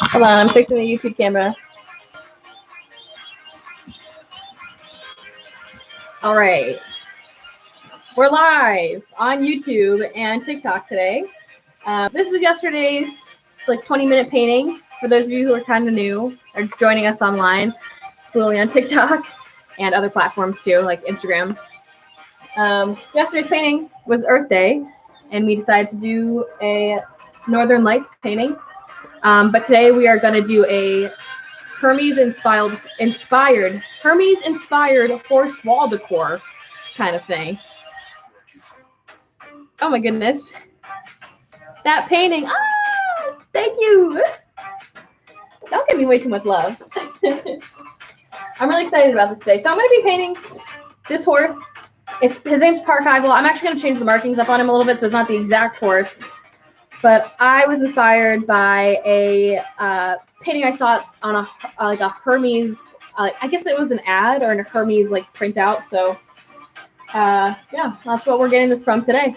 Hold on, I'm fixing the YouTube camera. All right. We're live on YouTube and TikTok today. This was yesterday's 20-minute painting. For those of you who are kind of new or joining us online, slowly on TikTok and other platforms too, like Instagram. Yesterday's painting was Earth Day, and we decided to do a Northern Lights painting. But today we are going to do a Hermes-inspired horse wall decor kind of thing. Oh my goodness. That painting. Ah, thank you. Don't give me way too much love. I'm really excited about this today. So I'm going to be painting this horse. His name's Parkival. I'm actually going to change the markings up on him a little bit so it's not the exact horse. But I was inspired by a painting I saw on a Hermes. I guess it was an ad or a Hermes printout. So yeah, that's what we're getting this from today.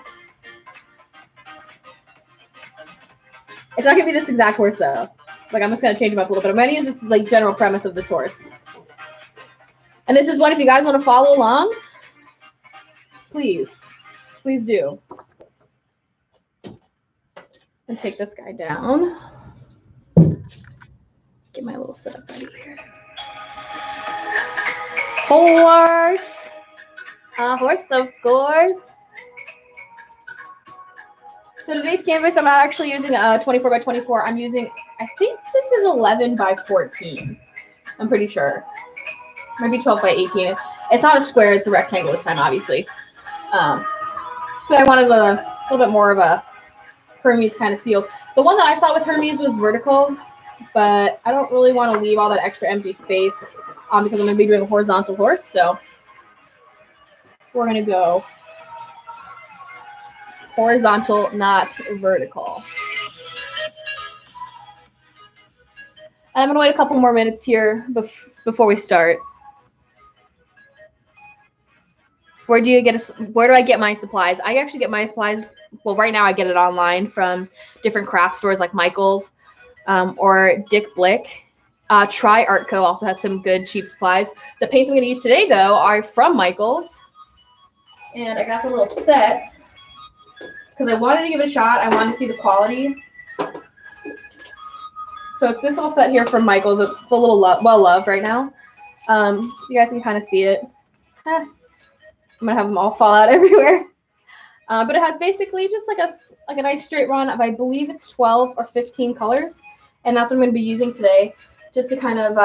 It's not gonna be this exact horse though. I'm just gonna change him up a little bit. I'm gonna use this general premise of this horse. And this is one, if you guys want to follow along, please do. And take this guy down. Get my little setup ready here. Horse. A horse, of course. So today's canvas, I'm not actually using a 24 by 24. I'm using, I think this is 11 by 14. I'm pretty sure. Maybe 12 by 18. It's not a square, it's a rectangle this time, obviously. So I wanted a little bit more of a Hermes kind of feel. The one that I saw with Hermes was vertical, but I don't really want to leave all that extra empty space because I'm going to be doing a horizontal horse. So we're going to go horizontal, not vertical. And I'm going to wait a couple more minutes here before we start. Where do I get my supplies? I actually get my supplies. Well, right now I get it online from different craft stores like Michael's or Dick Blick. Try Art Co. also has some good cheap supplies. The paints I'm going to use today, though, are from Michael's. And I got the little set because I wanted to give it a shot. I wanted to see the quality. So it's this little set here from Michael's. It's a little well-loved right now. You guys can kind of see it. I'm going to have them all fall out everywhere. But it has basically just like a nice straight run of, I believe it's 12 or 15 colors. And that's what I'm going to be using today. Just to kind of,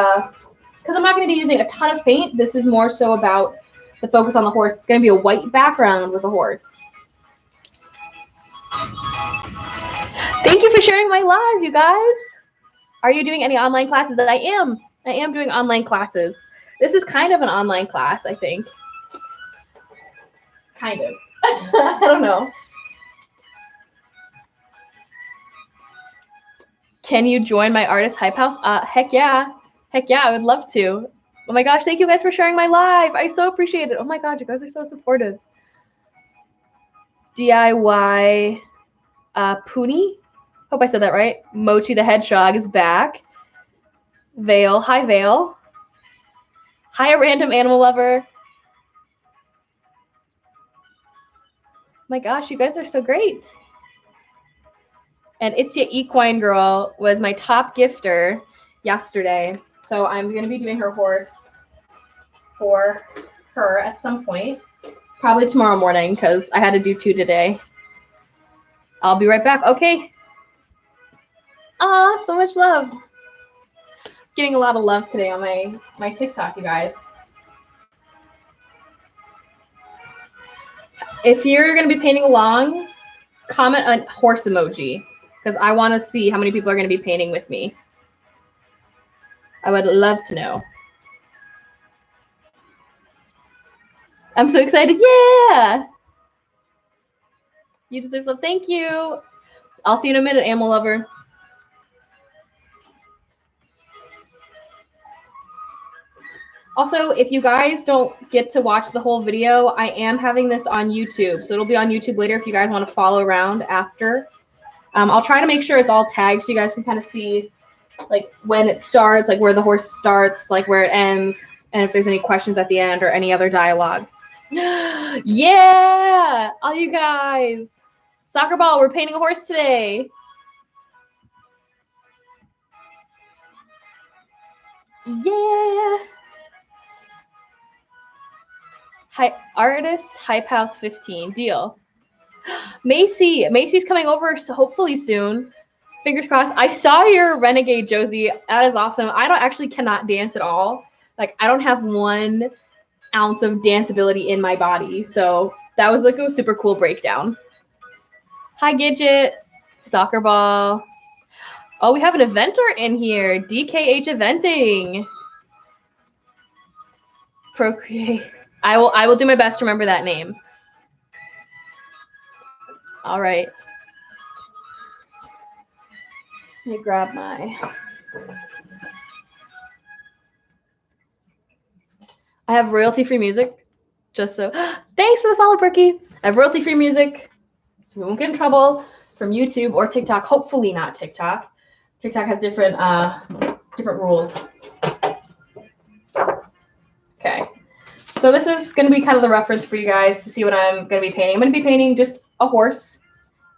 because I'm not going to be using a ton of paint. This is more so about the focus on the horse. It's going to be a white background with a horse. Thank you for sharing my live, you guys. Are you doing any online classes? I am doing online classes. This is kind of an online class, I think. Kind of. I don't know. Can you join my artist hype house? Heck yeah. Heck yeah, I would love to. Oh my gosh, thank you guys for sharing my live. I so appreciate it. Oh my god, you guys are so supportive. DIY Puni. Hope I said that right. Mochi the Hedgehog is back. Vale. Hi, Vale. Hi, a random animal lover. My gosh, you guys are so great. And Itzia Equine Girl was my top gifter yesterday. So I'm going to be doing her horse for her at some point. Probably tomorrow morning because I had to do 2 today. I'll be right back. Okay. Aw, so much love. Getting a lot of love today on my TikTok, you guys. If you're going to be painting along, comment a horse emoji because I want to see how many people are going to be painting with me. I would love to know. I'm so excited. Yeah. You deserve love. Thank you. I'll see you in a minute, animal lover. Also, if you guys don't get to watch the whole video, I am having this on YouTube. So it'll be on YouTube later if you guys want to follow around after. I'll try to make sure it's all tagged so you guys can kind of see like when it starts, like where the horse starts, like where it ends, and if there's any questions at the end or any other dialogue. Yeah, all you guys. Soccer ball, we're painting a horse today. Yeah. Artist Hype House 15. Deal. Macy's coming over so hopefully soon. Fingers crossed. I saw your Renegade, Josie. That is awesome. I cannot dance at all. Like, I don't have 1 ounce of danceability in my body. So that was like a super cool breakdown. Hi, Gidget. Soccer ball. Oh, we have an eventer in here. DKH Eventing. Procreate. I will do my best to remember that name. All right. Let me grab my... I have royalty-free music, just so... Thanks for the follow, Perky. I have royalty-free music, so we won't get in trouble from YouTube or TikTok. Hopefully not TikTok. TikTok has different rules. Okay. So this is going to be kind of the reference for you guys to see what I'm going to be painting. I'm going to be painting just a horse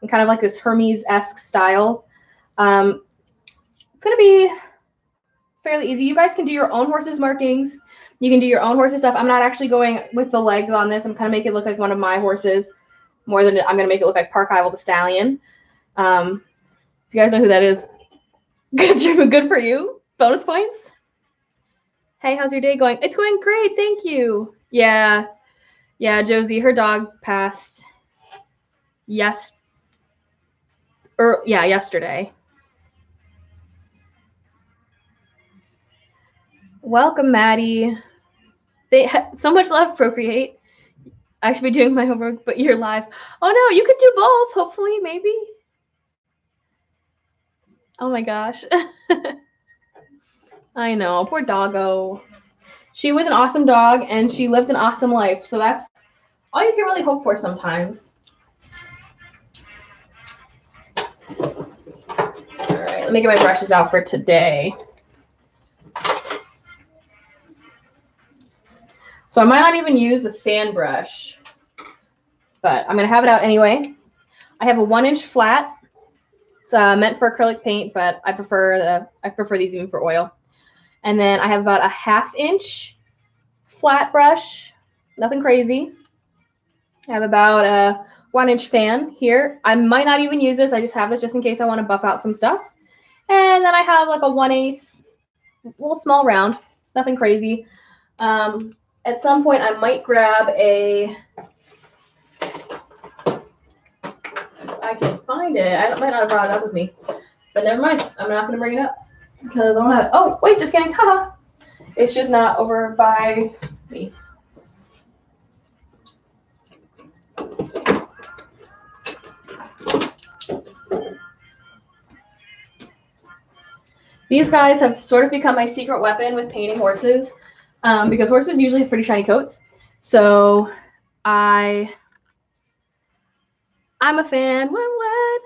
in kind of like this Hermes-esque style. It's going to be fairly easy. You guys can do your own horse's markings. You can do your own horse's stuff. I'm not actually going with the legs on this. I'm kind of making it look like one of my horses more than I'm going to make it look like Parkival the Stallion. If you guys know who that is, good for you. Bonus points. Hey, how's your day going? It's going great. Thank you. Yeah, Josie, her dog passed yesterday. Welcome, Maddie. So much love, Procreate. I should be doing my homework, but you're live. Oh no, you could do both, hopefully, maybe. Oh my gosh. I know, poor doggo. She was an awesome dog and she lived an awesome life. So that's all you can really hope for sometimes. All right, let me get my brushes out for today. So I might not even use the fan brush, but I'm going to have it out anyway. I have a 1-inch flat. It's meant for acrylic paint, but I prefer these even for oil. And then I have about a 1/2 inch flat brush, nothing crazy. I have about a 1-inch fan here. I might not even use this. I just have this just in case I want to buff out some stuff. And then I have like a 1/8, little small round, nothing crazy. At some point, I might grab a... I can find it. I might not have brought it up with me, but never mind. I'm not going to bring it up because I don't have it. Oh, wait, just kidding. Haha. It's just not over by me. These guys have sort of become my secret weapon with painting horses, because horses usually have pretty shiny coats. So I'm a fan. What?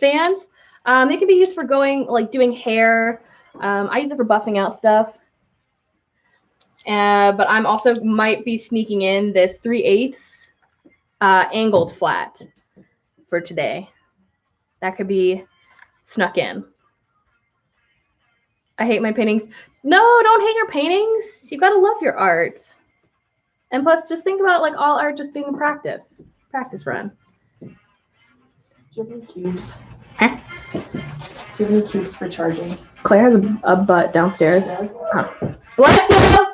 Fans, they can be used for doing hair. I use it for buffing out stuff. But I'm also might be sneaking in this 3/8 angled flat for today. That could be snuck in. I hate my paintings. No, don't hate your paintings. You gotta love your art. And plus, just think about it like all art just being a practice run. Do you have any cubes? Huh? Do you have any cubes for charging? Claire has a butt downstairs. Huh. Bless you!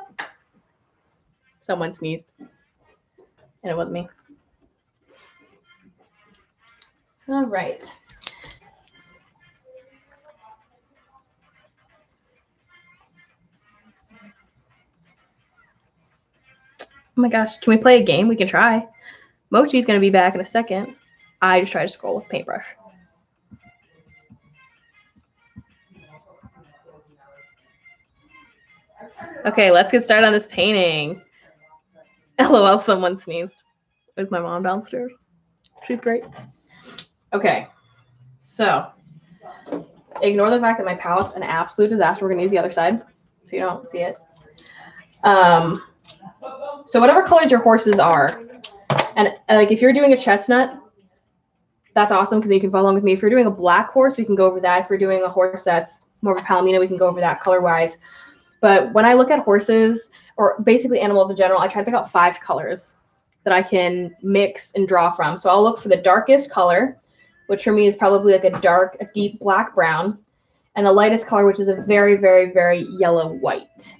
Someone sneezed. And it wasn't me. All right. Oh my gosh, can we play a game? We can try. Mochi's going to be back in a second. I just try to scroll with paintbrush. Okay, let's get started on this painting. LOL, someone sneezed. Is my mom downstairs? She's great. Okay. So ignore the fact that my palette's an absolute disaster. We're gonna use the other side so you don't see it. So whatever colors your horses are, and like if you're doing a chestnut, that's awesome because you can follow along with me. If you're doing a black horse, we can go over that. If you're doing a horse that's more of a palomino, we can go over that color-wise. But when I look at horses, or basically animals in general, I try to pick out 5 colors that I can mix and draw from. So I'll look for the darkest color, which for me is probably like a deep black brown, and the lightest color, which is a very, very, very yellow white.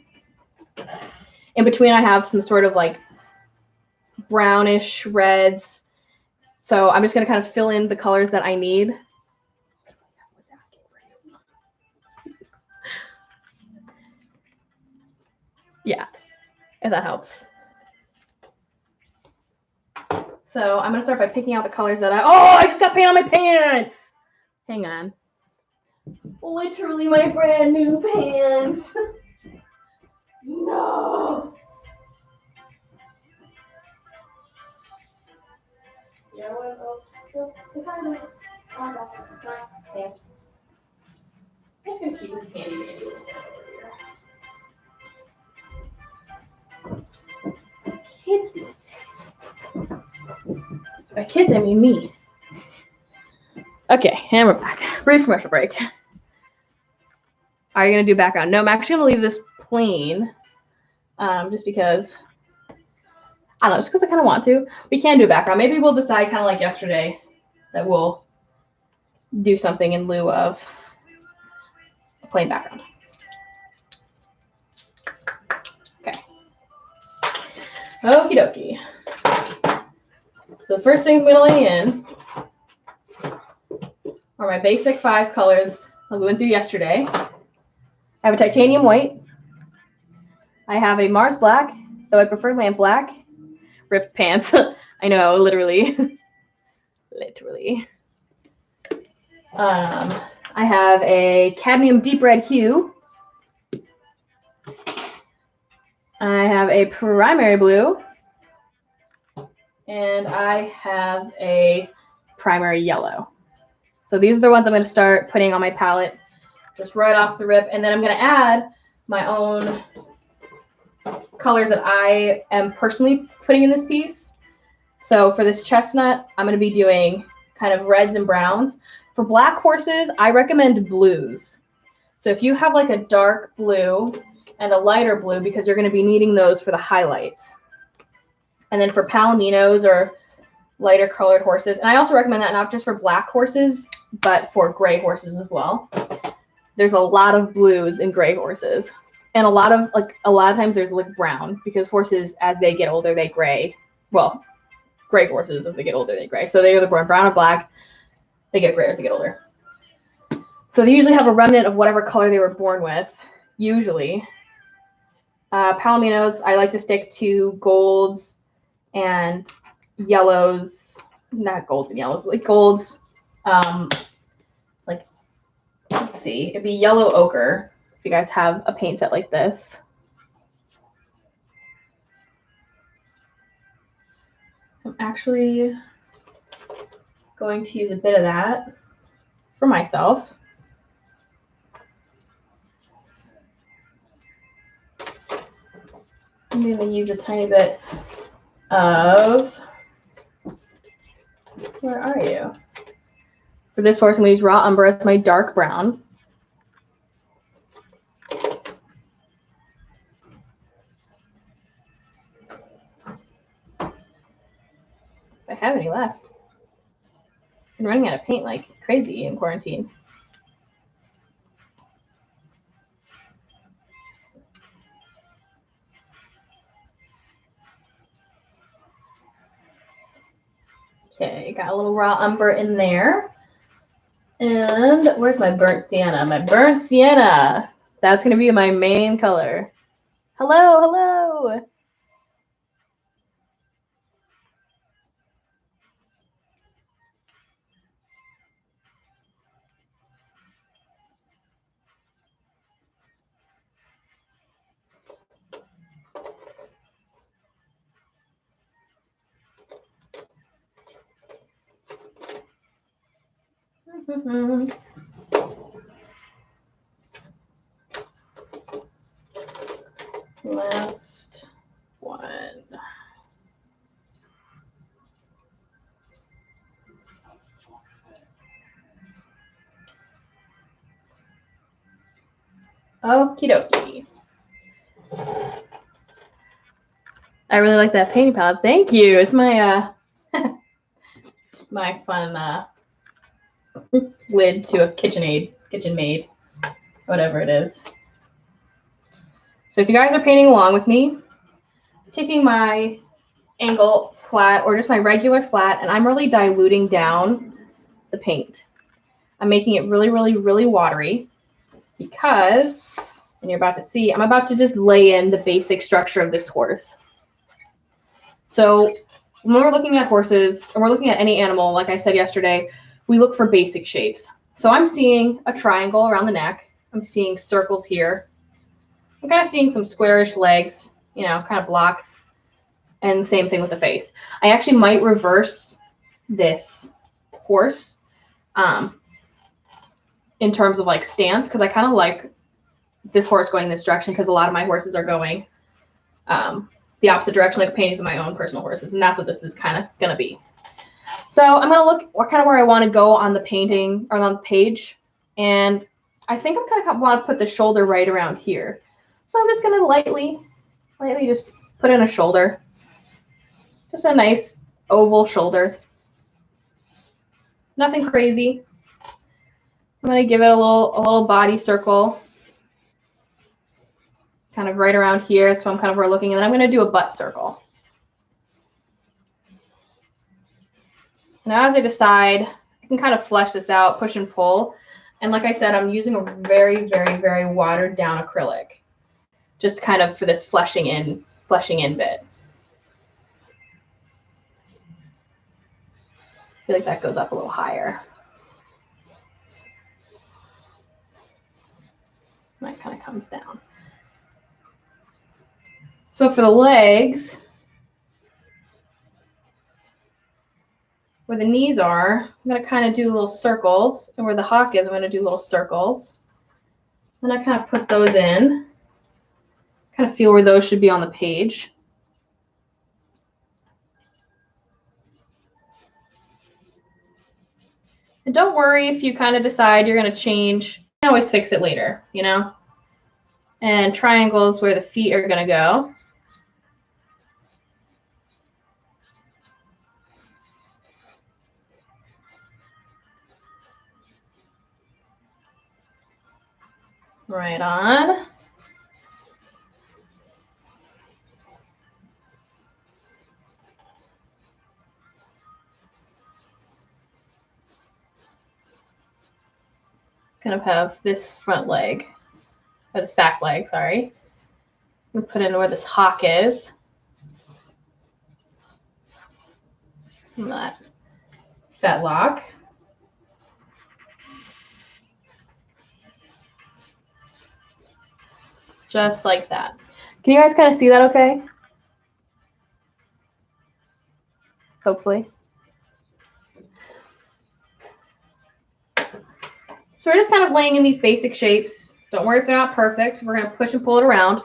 In between, I have some sort of like brownish reds. So I'm just going to kind of fill in the colors that I need. Yeah, if that helps. So I'm going to start by picking out the colors that I just got paint on my pants. Hang on. Literally my brand new pants. No. I'm just going to keep this handy dandy. Kids these days. By kids, I mean me. Okay, and we're back. Brief commercial break. Are you going to do background? No, I'm actually going to leave this plain. Just because, I don't know, just because I kind of want to. We can do a background. Maybe we'll decide kind of like yesterday that we'll do something in lieu of a plain background. Okay. Okie dokie. So the first things I'm going to lay in are my basic 5 colors that we went through yesterday. I have a titanium white. I have a Mars black, though I prefer lamp black. Ripped pants. I know, literally. Literally. I have a cadmium deep red hue. I have a primary blue. And I have a primary yellow. So these are the ones I'm going to start putting on my palette just right off the rip. And then I'm going to add my own colors that I am personally putting in this piece. So for this chestnut, I'm going to be doing kind of reds and browns. For black horses, I recommend blues. So if you have like a dark blue and a lighter blue, because you're going to be needing those for the highlights. And then for palominos or lighter colored horses, and I also recommend that not just for black horses, but for gray horses as well. There's a lot of blues in gray horses. And a lot of times there's like brown, because horses, as they get older, they gray. Well, gray horses, as they get older, they gray. So they're either born brown or black. They get gray as they get older. So they usually have a remnant of whatever color they were born with, usually. Palominos, I like to stick to golds and yellows. Not golds and yellows, like golds. Let's see. It'd be yellow ochre if you guys have a paint set like this. I'm actually going to use a bit of that for myself. I'm going to use a tiny bit of, where are you? For this horse, I'm going to use raw umber as my dark brown. If I have any left. I've been running out of paint like crazy in quarantine. Okay, got a little raw umber in there. And where's my burnt sienna? My burnt sienna. That's going to be my main color. Hello, hello. Last one. Okie dokie. I really like that painting palette. Thank you. It's my my fun lid to a KitchenAid, whatever it is. So if you guys are painting along with me, I'm taking my angle flat or just my regular flat, and I'm really diluting down the paint. I'm making it really, really, really watery because, and you're about to see, I'm about to just lay in the basic structure of this horse. So when we're looking at horses, or we're looking at any animal, like I said yesterday, we look for basic shapes. So I'm seeing a triangle around the neck. I'm seeing circles here. I'm kind of seeing some squarish legs, you know, kind of blocks. And the same thing with the face. I actually might reverse this horse in terms of like stance, because I kind of like this horse going this direction because a lot of my horses are going the opposite direction, like paintings of my own personal horses, and that's what this is kind of going to be. So I'm going to look kind of where I want to go on the painting or on the page, and I think I'm kind of want to put the shoulder right around here. So I'm just going to lightly just put in a shoulder, just a nice oval shoulder, nothing crazy. I'm going to give it a little body circle, kind of right around here. That's what I'm kind of where I'm looking, and then I'm going to do a butt circle. Now as I decide, I can kind of flesh this out, push and pull. And like I said, I'm using a very, very, very watered down acrylic, just kind of for this fleshing in bit. I feel like that goes up a little higher. And that kind of comes down. So for the legs, where the knees are, I'm going to kind of do little circles. And where the hock is, I'm going to do little circles. And I kind of put those in. Kind of feel where those should be on the page. And don't worry if you kind of decide you're going to change. You can always fix it later, you know? And triangles where the feet are going to go. Right on. Kind of have this front leg, or this back leg, sorry. We put in where this hock is. And that lock. Just like that. Can you guys kind of see that okay? Hopefully. So we're just kind of laying in these basic shapes. Don't worry if they're not perfect. We're going to push and pull it around.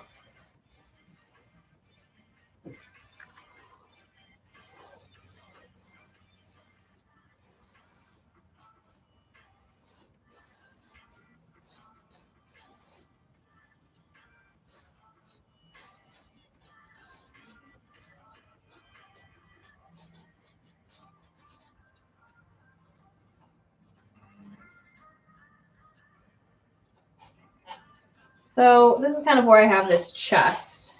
So this is kind of where I have this chest.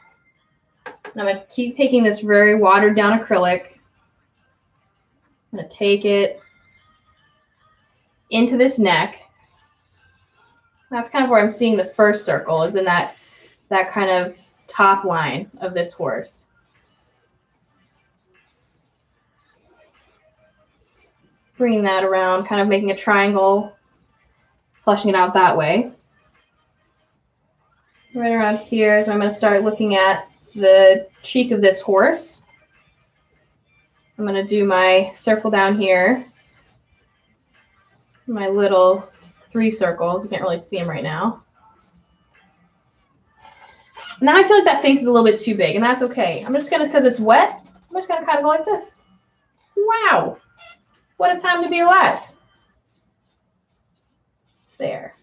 And I'm going to keep taking this very watered down acrylic. I'm going to take it into this neck. That's kind of where I'm seeing the first circle, is in that kind of top line of this horse. Bringing that around, kind of making a triangle, fleshing it out that way. Right around here is where I'm going to start looking at the cheek of this horse. I'm going to do my circle down here. my little 3 circles. You can't really see them right now. Now I feel like that face is a little bit too big, and that's okay. I'm just gonna, because it's wet, I'm just gonna kind of go like this. Wow, what a time to be alive. There.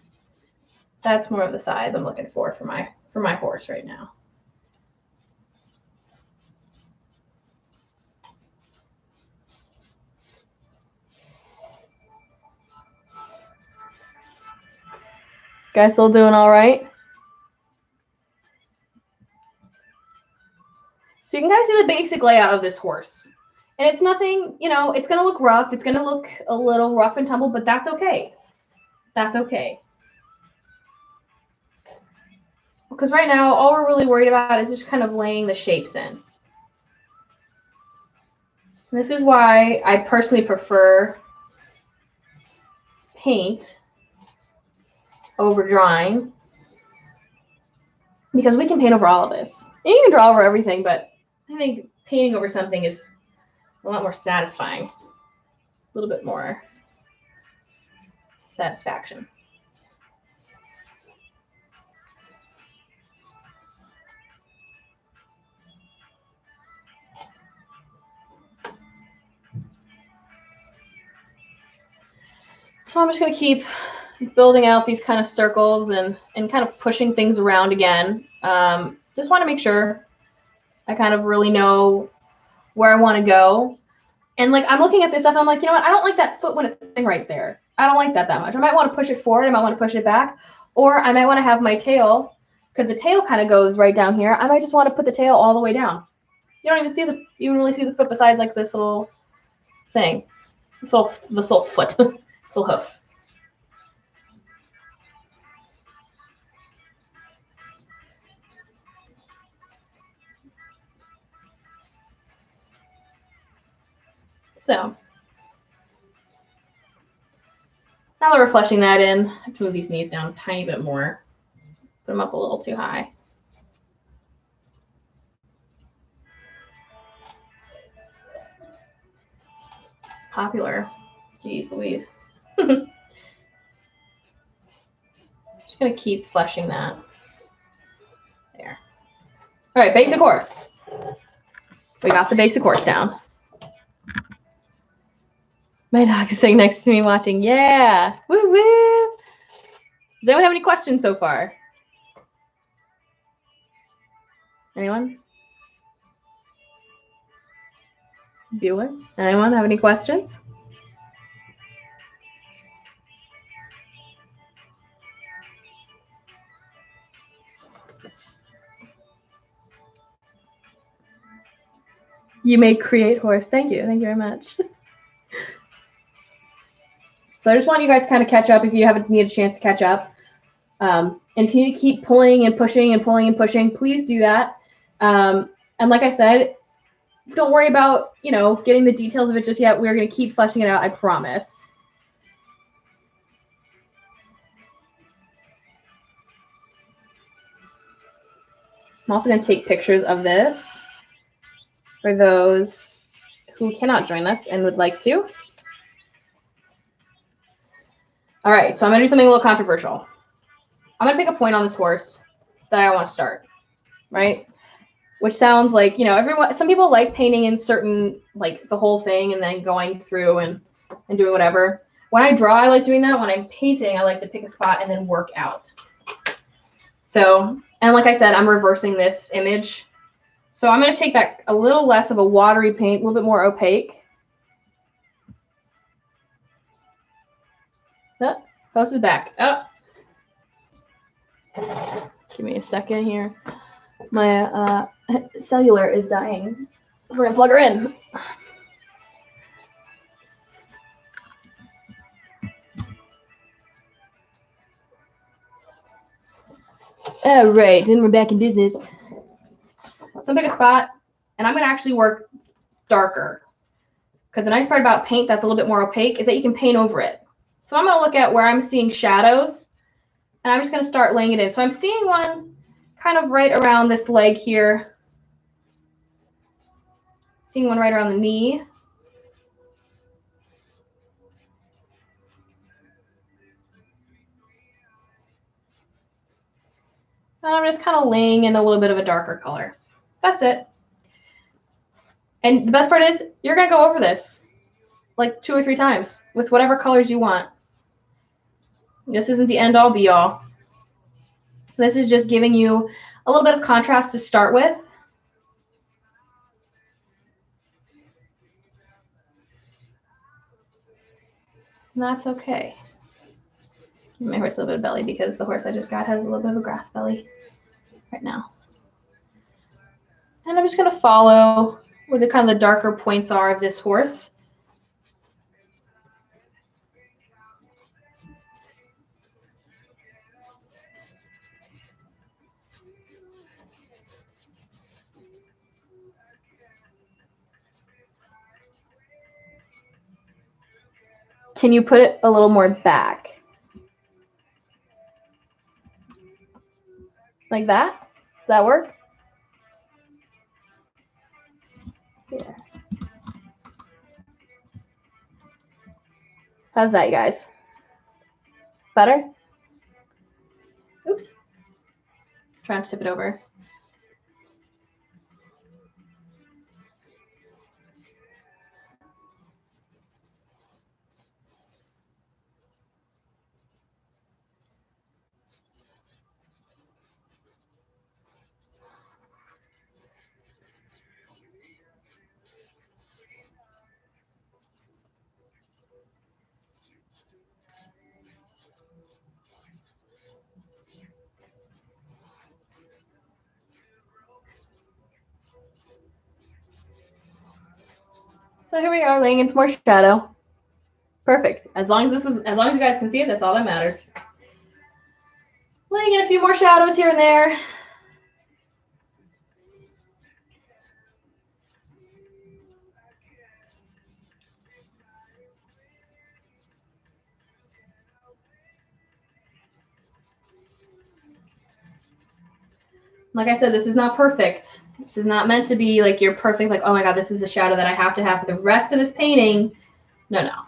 That's more of the size I'm looking for my horse right now. Guys still doing all right? So you can kind of see the basic layout of this horse. And it's nothing, you know, it's going to look rough. It's going to look a little rough and tumble, but that's okay. That's okay. Because right now, all we're really worried about is just kind of laying the shapes in. This is why I personally prefer paint over drawing. Because we can paint over all of this. And you can draw over everything, but I think painting over something is a lot more satisfying. A little bit more satisfaction. So I'm just going to keep building out these kind of circles and kind of pushing things around again. Just want to make sure I kind of really know where I want to go. And like, I'm looking at this stuff, I'm like, you know what? I don't like that foot when it's sitting right there. I don't like that much. I might want to push it forward. I might want to push it back. Or I might want to have my tail, because the tail kind of goes right down here. I might just want to put the tail all the way down. You don't even really see the foot besides like this little thing. This little foot. This little hoof. So now that we're fleshing that in, I have to move these knees down a tiny bit more. Put them up a little too high. Popular. Jeez Louise. Just gonna keep fleshing that. There. All right, basic horse. We got the basic horse down. My dog is sitting next to me watching. Yeah. Woo woo. Does anyone have any questions so far? Anyone? Bueller? Anyone have any questions? You may create horse. Thank you. Thank you very much. So I just want you guys to kind of catch up if you haven't need a chance to catch up. And if you need to keep pulling and pushing and pulling and pushing, please do that. And like I said, don't worry about, you know, getting the details of it just yet. We're going to keep fleshing it out, I promise. I'm also going to take pictures of this for those who cannot join us and would like to. All right, so I'm going to do something a little controversial. I'm going to pick a point on this horse that I want to start, right? Which sounds like, you know, some people like painting in certain, like the whole thing and then going through and doing whatever. When I draw, I like doing that. When I'm painting, I like to pick a spot and then work out. So, and like I said, I'm reversing this image. So I'm going to take that a little less of a watery paint, a little bit more opaque. Oh, post is back. Oh. Give me a second here. My cellular is dying. We're going to plug her in. All right, then we're back in business. So I'm going to pick a spot, and I'm going to actually work darker. Because the nice part about paint that's a little bit more opaque is that you can paint over it. So I'm going to look at where I'm seeing shadows, and I'm just going to start laying it in. So I'm seeing one kind of right around this leg here. Seeing one right around the knee. And I'm just kind of laying in a little bit of a darker color. That's it. And the best part is you're going to go over this like 2 or 3 times with whatever colors you want. This isn't the end all be all. This is just giving you a little bit of contrast to start with. And that's okay. Give my horse a little bit of belly because the horse I just got has a little bit of a grass belly right now. And I'm just going to follow where the kind of the darker points are of this horse. Can you put it a little more back? Like that? Does that work? Yeah. How's that, you guys? Better? Oops. Trying to tip it over. So here we are laying in some more shadow. Perfect. As long as you guys can see it, that's all that matters. Laying in a few more shadows here and there. Like I said, this is not perfect. This is not meant to be like you're perfect, like, oh my God, this is the shadow that I have to have for the rest of this painting. No, no.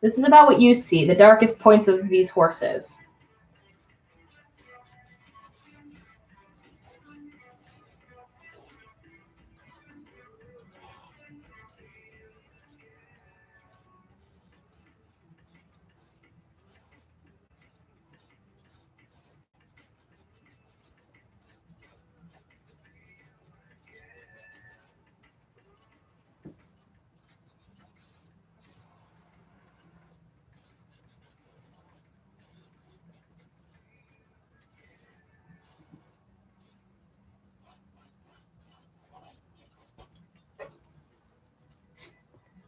This is about what you see, the darkest points of these horses.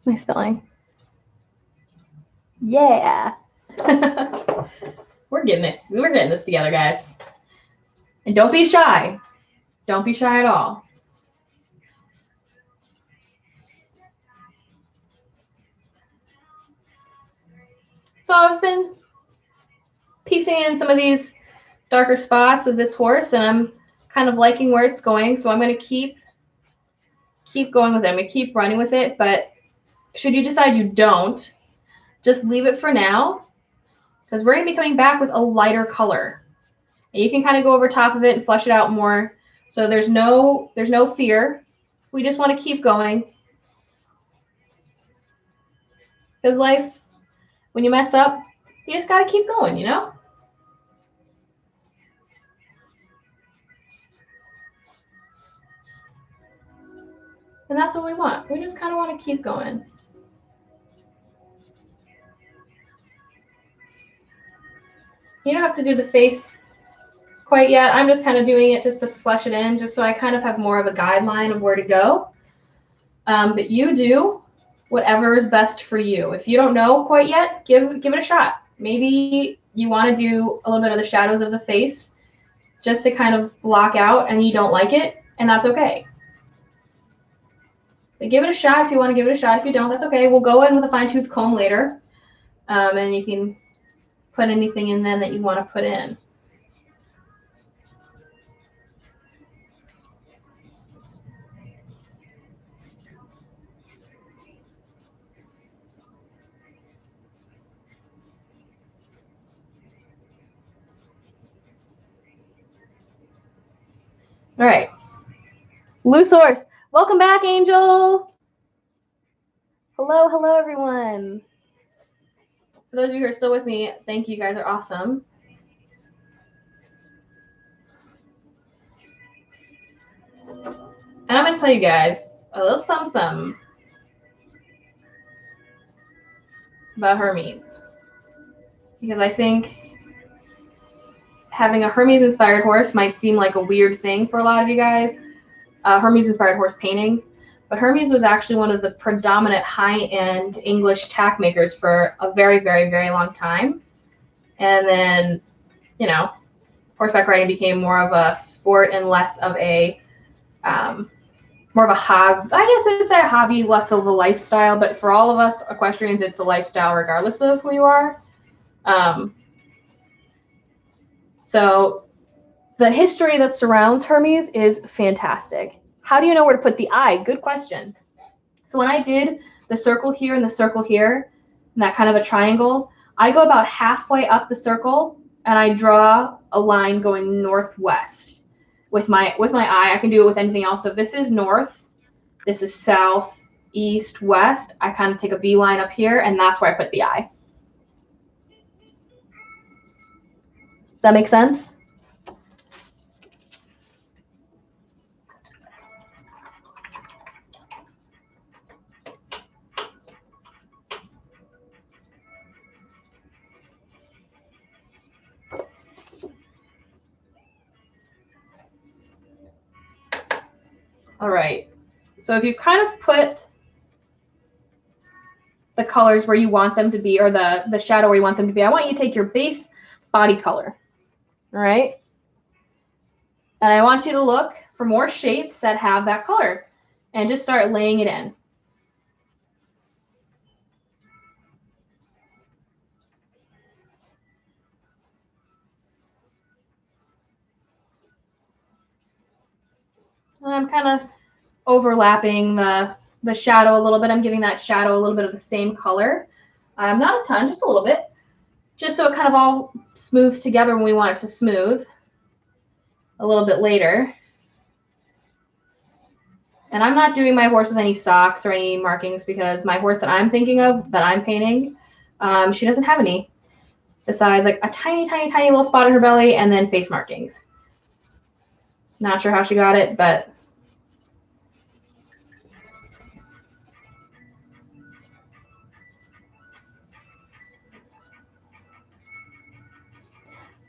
Nice spelling. Yeah. We're getting it. We're getting this together, guys. And don't be shy. Don't be shy at all. So I've been piecing in some of these darker spots of this horse, and I'm kind of liking where it's going. So I'm going to keep going with it. I'm going to keep running with it. But should you decide you don't, just leave it for now, because we're going to be coming back with a lighter color. And you can kind of go over top of it and flesh it out more. So there's no fear. We just want to keep going. Because life, when you mess up, you just got to keep going, you know? And that's what we want. We just kind of want to keep going. You don't have to do the face quite yet. I'm just kind of doing it just to flesh it in, just so I kind of have more of a guideline of where to go. But you do whatever is best for you. If you don't know quite yet, give it a shot. Maybe you want to do a little bit of the shadows of the face just to kind of block out, and you don't like it, and that's okay. But give it a shot if you want to give it a shot. If you don't, that's okay. We'll go in with a fine-tooth comb later, and you can put anything in then that you want to put in. All right. Loose horse. Welcome back, Angel. Hello, everyone. For those of you who are still with me, thank you. You guys are awesome. And I'm going to tell you guys a little something about Hermes. Because I think having a Hermes-inspired horse might seem like a weird thing for a lot of you guys. Hermes-inspired horse painting. But Hermes was actually one of the predominant high-end English tack makers for a very, very, very long time. And then, you know, horseback riding became more of a sport and less of a more of a hobby. I guess it's a hobby, less of a lifestyle. But for all of us equestrians, it's a lifestyle regardless of who you are. So the history that surrounds Hermes is fantastic. How do you know where to put the eye? Good question. So when I did the circle here and the circle here, and that kind of a triangle, I go about halfway up the circle and I draw a line going northwest with my eye. I can do it with anything else. So if this is north, this is south, east, west, I kind of take a V line up here, and that's where I put the eye. Does that make sense? All right. So if you've kind of put the colors where you want them to be, or the shadow where you want them to be, I want you to take your base body color. All right. And I want you to look for more shapes that have that color and just start laying it in. And I'm kind of overlapping the shadow a little bit. I'm giving that shadow a little bit of the same color. Not a ton, just a little bit. Just so it kind of all smooths together when we want it to smooth a little bit later. And I'm not doing my horse with any socks or any markings because my horse that I'm thinking of, that I'm painting, she doesn't have any. Besides like a tiny, tiny, tiny little spot in her belly and then face markings. Not sure how she got it, but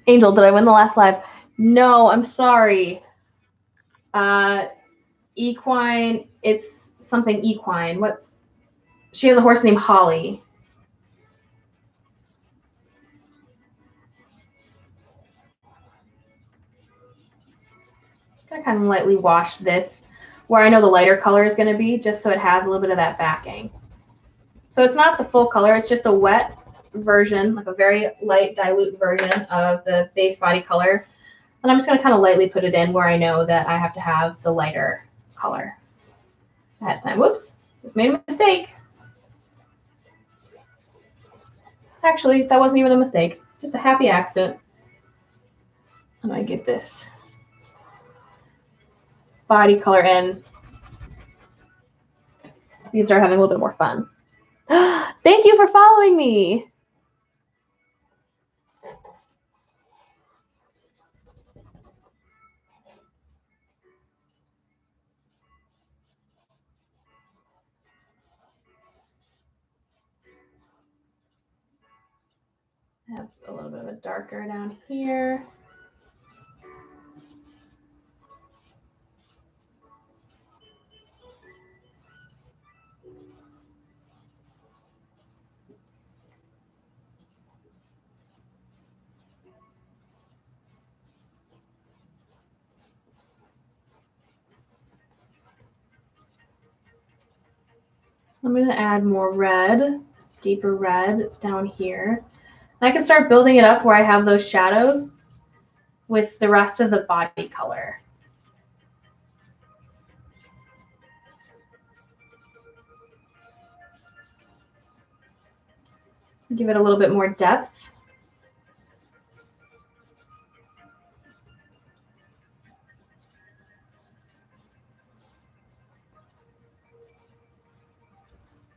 Angel, did I win the last live? No, I'm sorry. Equine, it's something equine. She has a horse named Holly. Just gonna kind of lightly wash this where I know the lighter color is gonna be, just so it has a little bit of that backing. So it's not the full color, it's just a wet version, like a very light dilute version of the base body color. And I'm just gonna kind of lightly put it in where I know that I have to have the lighter color ahead of time. Whoops, just made a mistake. Actually, that wasn't even a mistake, just a happy accident. I'm gonna get this body color in. You can start having a little bit more fun. Thank you for following me. I have a little bit of a darker down here. I'm going to add more red, deeper red down here. And I can start building it up where I have those shadows with the rest of the body color. Give it a little bit more depth.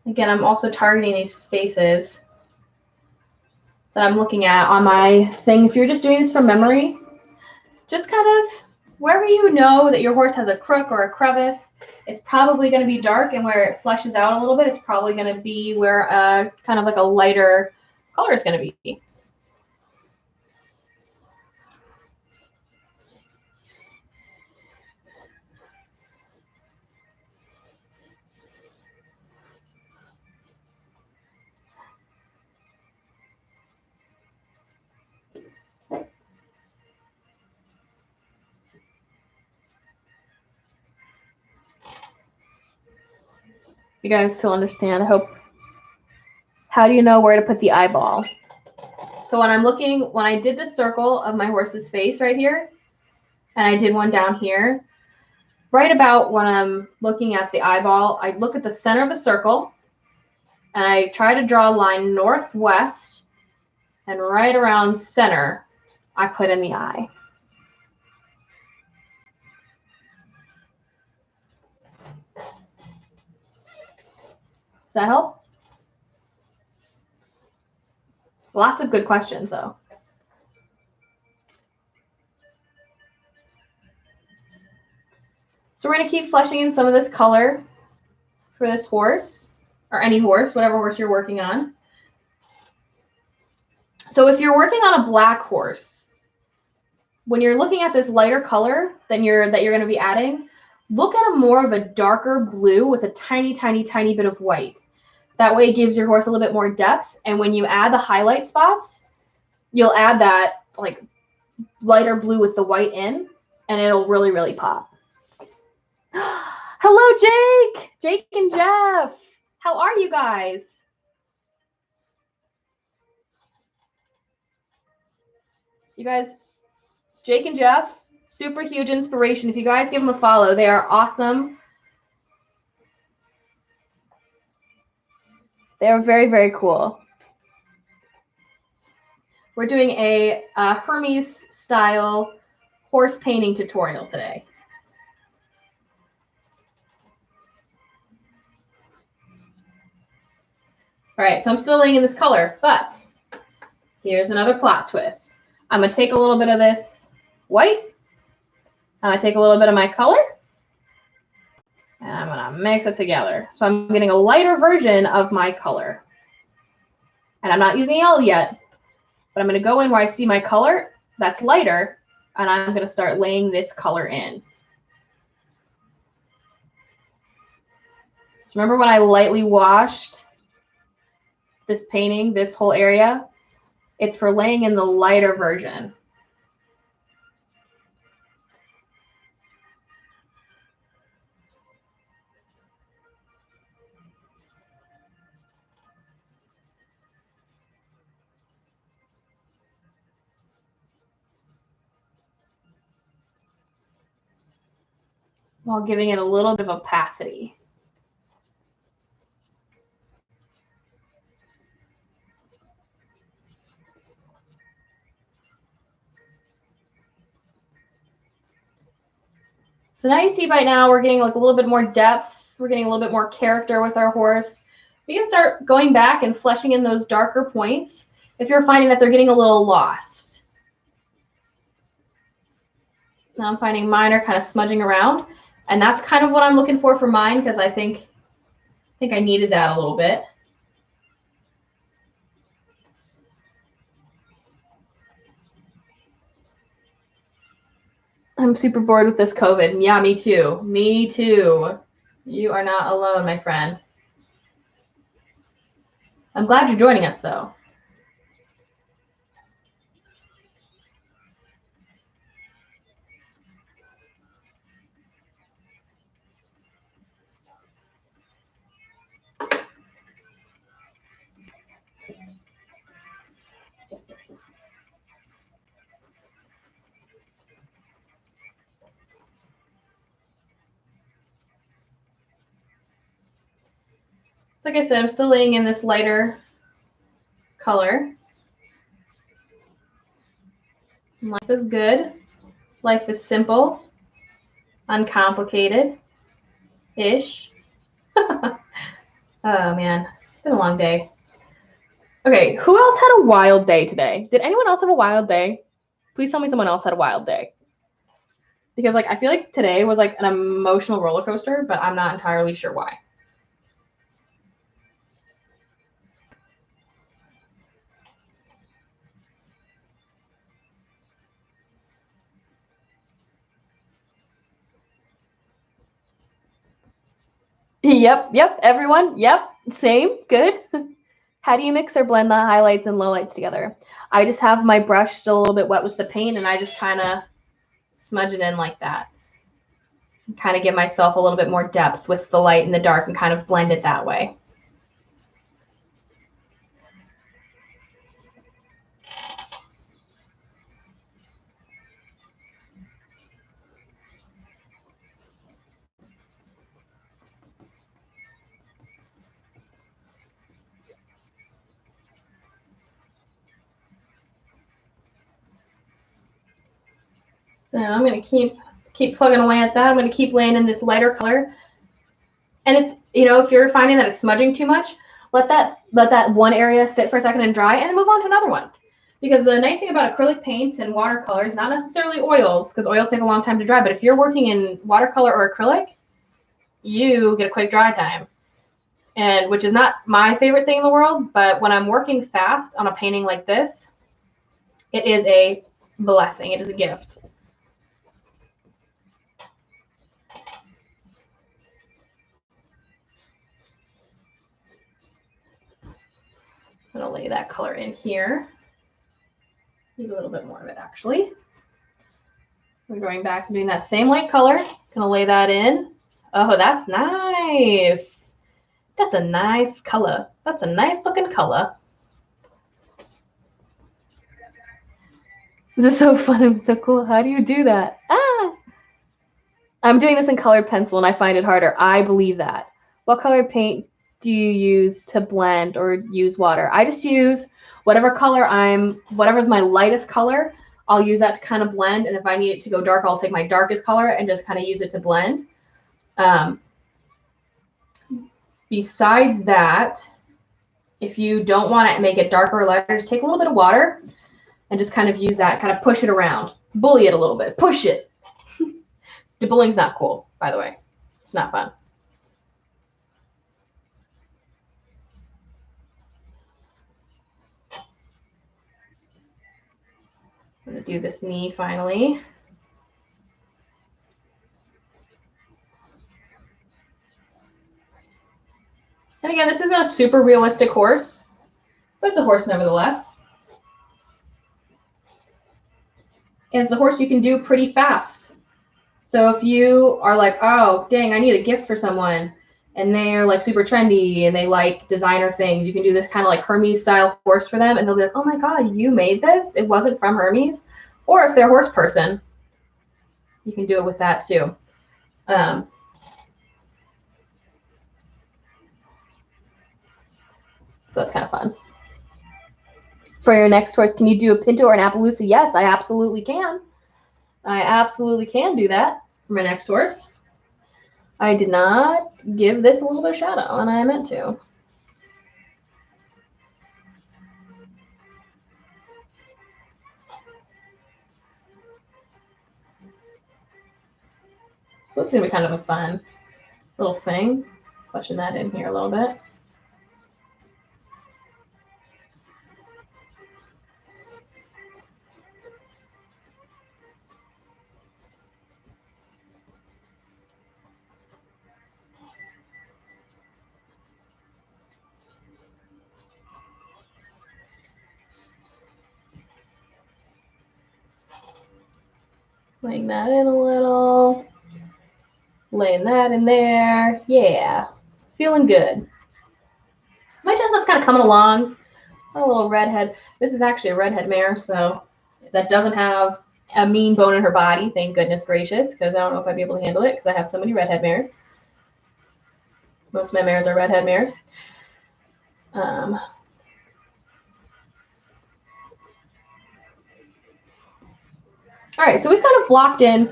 Again, I'm also targeting these spaces that I'm looking at on my thing. If you're just doing this from memory, just kind of wherever you know that your horse has a crook or a crevice, it's probably going to be dark, and where it fleshes out a little bit, it's probably going to be where kind of like a lighter color is going to be. You guys still understand, I hope. How do you know where to put the eyeball? So when I did the circle of my horse's face right here, and I did one down here, right about when I'm looking at the eyeball, I look at the center of the circle, and I try to draw a line northwest, and right around center, I put in the eye. Does that help? Lots of good questions, though. So we're going to keep fleshing in some of this color for this horse, or any horse, whatever horse you're working on. So if you're working on a black horse, when you're looking at this lighter color that you're going to be adding, look at a more of a darker blue with a tiny, tiny, tiny bit of white. That way it gives your horse a little bit more depth. And when you add the highlight spots, you'll add that like lighter blue with the white in, and it'll really, really pop. Hello, Jake! Jake and Jeff! How are you guys? You guys, Jake and Jeff, super huge inspiration. If you guys give them a follow, they are awesome. They are very, very cool. We're doing a Hermes style horse painting tutorial today. All right, so I'm still laying in this color, but here's another plot twist. I'm going to take a little bit of this white. I'm going to take a little bit of my color, and I'm going to mix it together. So I'm getting a lighter version of my color. And I'm not using yellow yet, but I'm going to go in where I see my color that's lighter, and I'm going to start laying this color in. So remember when I lightly washed this painting, this whole area? It's for laying in the lighter version. While giving it a little bit of opacity. So now you see right now we're getting like a little bit more depth. We're getting a little bit more character with our horse. We can start going back and fleshing in those darker points if you're finding that they're getting a little lost. Now I'm finding mine are kind of smudging around, and that's kind of what I'm looking for mine, because I think I needed that a little bit. I'm super bored with this COVID. Yeah, me too. Me too. You are not alone, my friend. I'm glad you're joining us, though. Like I said, I'm still laying in this lighter color. Life is good. Life is simple, uncomplicated-ish. Oh man, it's been a long day. Okay, who else had a wild day today? Did anyone else have a wild day? Please tell me someone else had a wild day. Because like I feel like today was like an emotional roller coaster, but I'm not entirely sure why. Yep, everyone. Yep, same, good. How do you mix or blend the highlights and lowlights together? I just have my brush still a little bit wet with the paint and I just kind of smudge it in like that. Kind of give myself a little bit more depth with the light and the dark and kind of blend it that way. So I'm going to keep plugging away at that. I'm going to keep laying in this lighter color. And it's, you know, if you're finding that it's smudging too much, let that one area sit for a second and dry and then move on to another one. Because the nice thing about acrylic paints and watercolors, not necessarily oils, because oils take a long time to dry, but if you're working in watercolor or acrylic, you get a quick dry time. And which is not my favorite thing in the world, but when I'm working fast on a painting like this, it is a blessing. It is a gift. I'm going to lay that color in here. Need a little bit more of it, actually. We're going back and doing that same light color. Going to lay that in. Oh, that's nice. That's a nice color. That's a nice looking color. This is so fun and so cool. How do you do that? Ah! I'm doing this in colored pencil and I find it harder. I believe that. What color paint do you use to blend or use water? I just use whatever's my lightest color, I'll use that to kind of blend. And if I need it to go dark, I'll take my darkest color and just kind of use it to blend. Besides that, if you don't want to make it darker or lighter, just take a little bit of water and just kind of use that, kind of push it around. Bully it a little bit. Push it. The bullying's not cool, by the way. It's not fun. I'm going to do this knee finally. And again, this isn't a super realistic horse, but it's a horse nevertheless. And it's a horse you can do pretty fast. So if you are like, oh, dang, I need a gift for someone, and they're like super trendy and they like designer things, you can do this kind of like Hermes style horse for them, and they'll be like, oh my God, you made this? It wasn't from Hermes? Or if they're a horse person, you can do it with that too. So that's kind of fun. For your next horse, can you do a Pinto or an Appaloosa? Yes, I absolutely can. I absolutely can do that for my next horse. I did not give this a little bit of shadow, and I meant to. So this is going to be kind of a fun little thing. Flushing that in here a little bit. Laying that in a little. Laying that in there. Yeah. Feeling good. So my chestnut's kind of coming along. A little redhead. This is actually a redhead mare, so that doesn't have a mean bone in her body. Thank goodness gracious, because I don't know if I'd be able to handle it because I have so many redhead mares. Most of my mares are redhead mares. All right, so we've kind of blocked in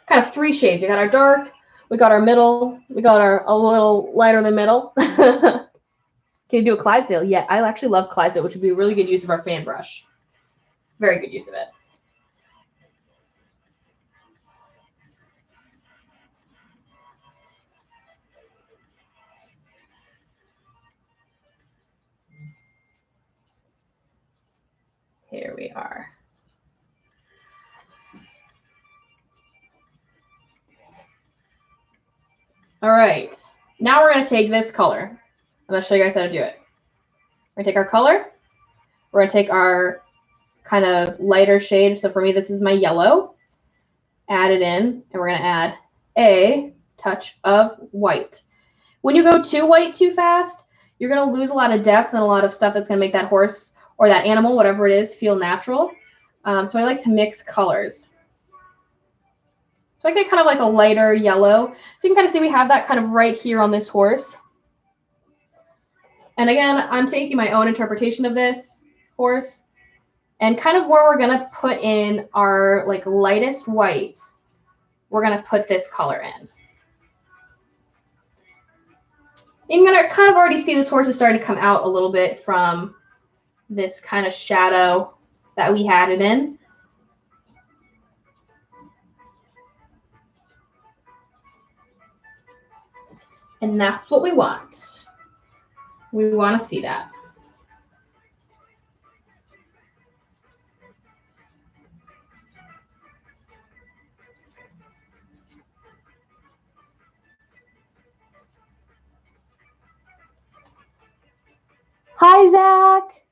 kind of three shades. We got our dark, we got our middle, we got our a little lighter in the middle. Can you do a Clydesdale? Yeah, I actually love Clydesdale, which would be a really good use of our fan brush. Very good use of it. Here we are. All right. Now we're going to take this color. I'm going to show you guys how to do it. We're going to take our color. We're going to take our kind of lighter shade. So for me, this is my yellow. Add it in, and we're going to add a touch of white. When you go too white too fast, you're going to lose a lot of depth and a lot of stuff that's going to make that horse or that animal, whatever it is, feel natural. So I like to mix colors. So I get kind of like a lighter yellow. So you can kind of see we have that kind of right here on this horse. And again, I'm taking my own interpretation of this horse. And kind of where we're going to put in our like lightest whites, we're going to put this color in. You can kind of already see this horse is starting to come out a little bit from this kind of shadow that we had it in. And that's what we want. We want to see that. Hi, Zach.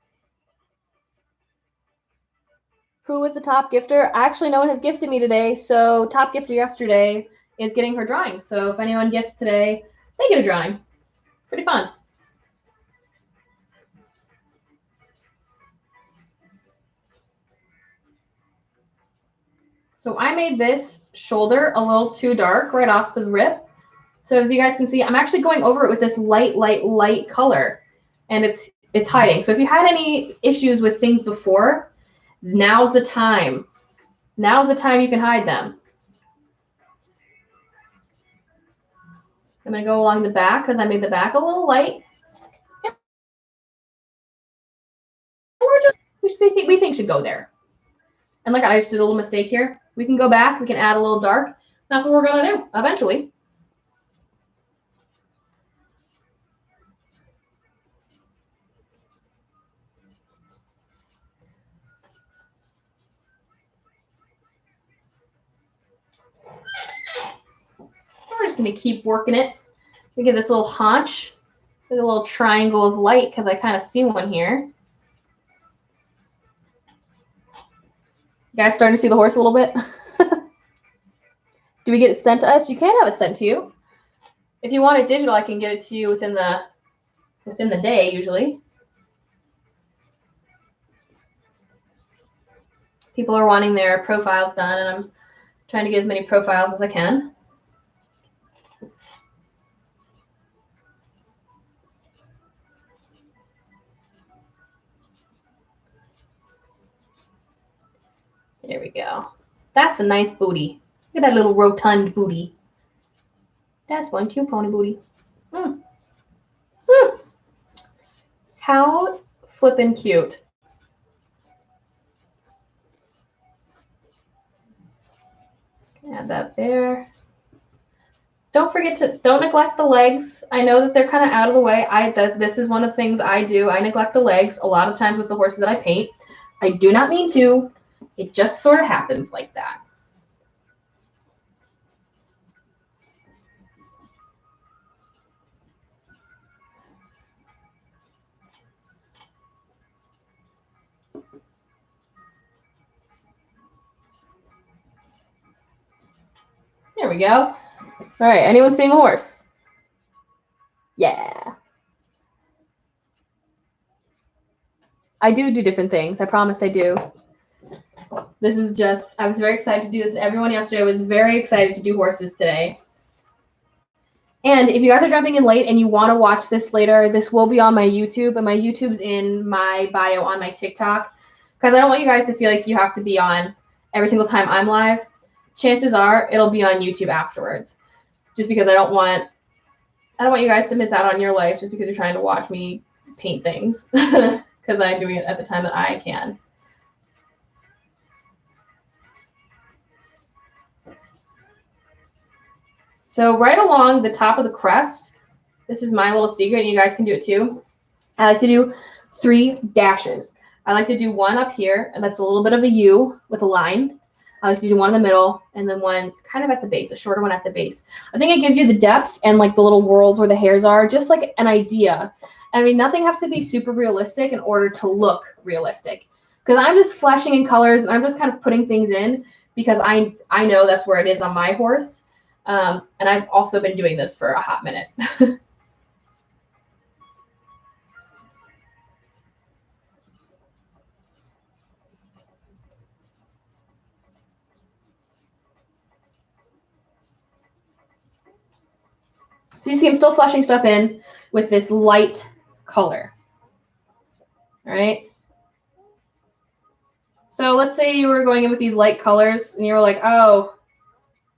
Who was the top gifter? Actually, no one has gifted me today. So top gifter yesterday is getting her drawing. So if anyone gifts today, they get a drawing. Pretty fun. So I made this shoulder a little too dark right off the rip. So as you guys can see, I'm actually going over it with this light color, and it's hiding. So if you had any issues with things before, now's the time. Now's the time you can hide them. I'm going to go along the back because I made the back a little light. We think should go there. And look, I just did a little mistake here. We can go back. We can add a little dark. That's what we're going to do eventually. We're just going to keep working it. We get this little haunch, like a little triangle of light because I kind of see one here. You guys starting to see the horse a little bit? Do we get it sent to us? You can have it sent to you. If you want it digital, I can get it to you within the day usually. People are wanting their profiles done, and I'm trying to get as many profiles as I can. There we go. That's a nice booty. Look at that little rotund booty. That's one cute pony booty. How flippin' cute. Add that there. Don't neglect the legs. I know that they're kind of out of the way. This is one of the things I do. I neglect the legs a lot of times with the horses that I paint. I do not mean to. It just sort of happens like that. There we go. All right, anyone seeing a horse? Yeah. I do different things. I promise I do. This is just, I was very excited to do this. Everyone yesterday was very excited to do horses today. And if you guys are jumping in late and you want to watch this later, this will be on my YouTube, and my YouTube's in my bio on my TikTok, because I don't want you guys to feel like you have to be on every single time I'm live. Chances are it'll be on YouTube afterwards, just because I don't want you guys to miss out on your life just because you're trying to watch me paint things because I'm doing it at the time that I can. So right along the top of the crest, this is my little secret, and you guys can do it too. I like to do 3 dashes. I like to do one up here, and that's a little bit of a U with a line. I like to do one in the middle, and then one kind of at the base, a shorter one at the base. I think it gives you the depth and like the little whorls where the hairs are, just like an idea. I mean, nothing has to be super realistic in order to look realistic. Because I'm just flashing in colors, and I'm just kind of putting things in because I know that's where it is on my horse. And I've also been doing this for a hot minute. So you see I'm still flushing stuff in with this light color. All right. So let's say you were going in with these light colors and you were like, oh,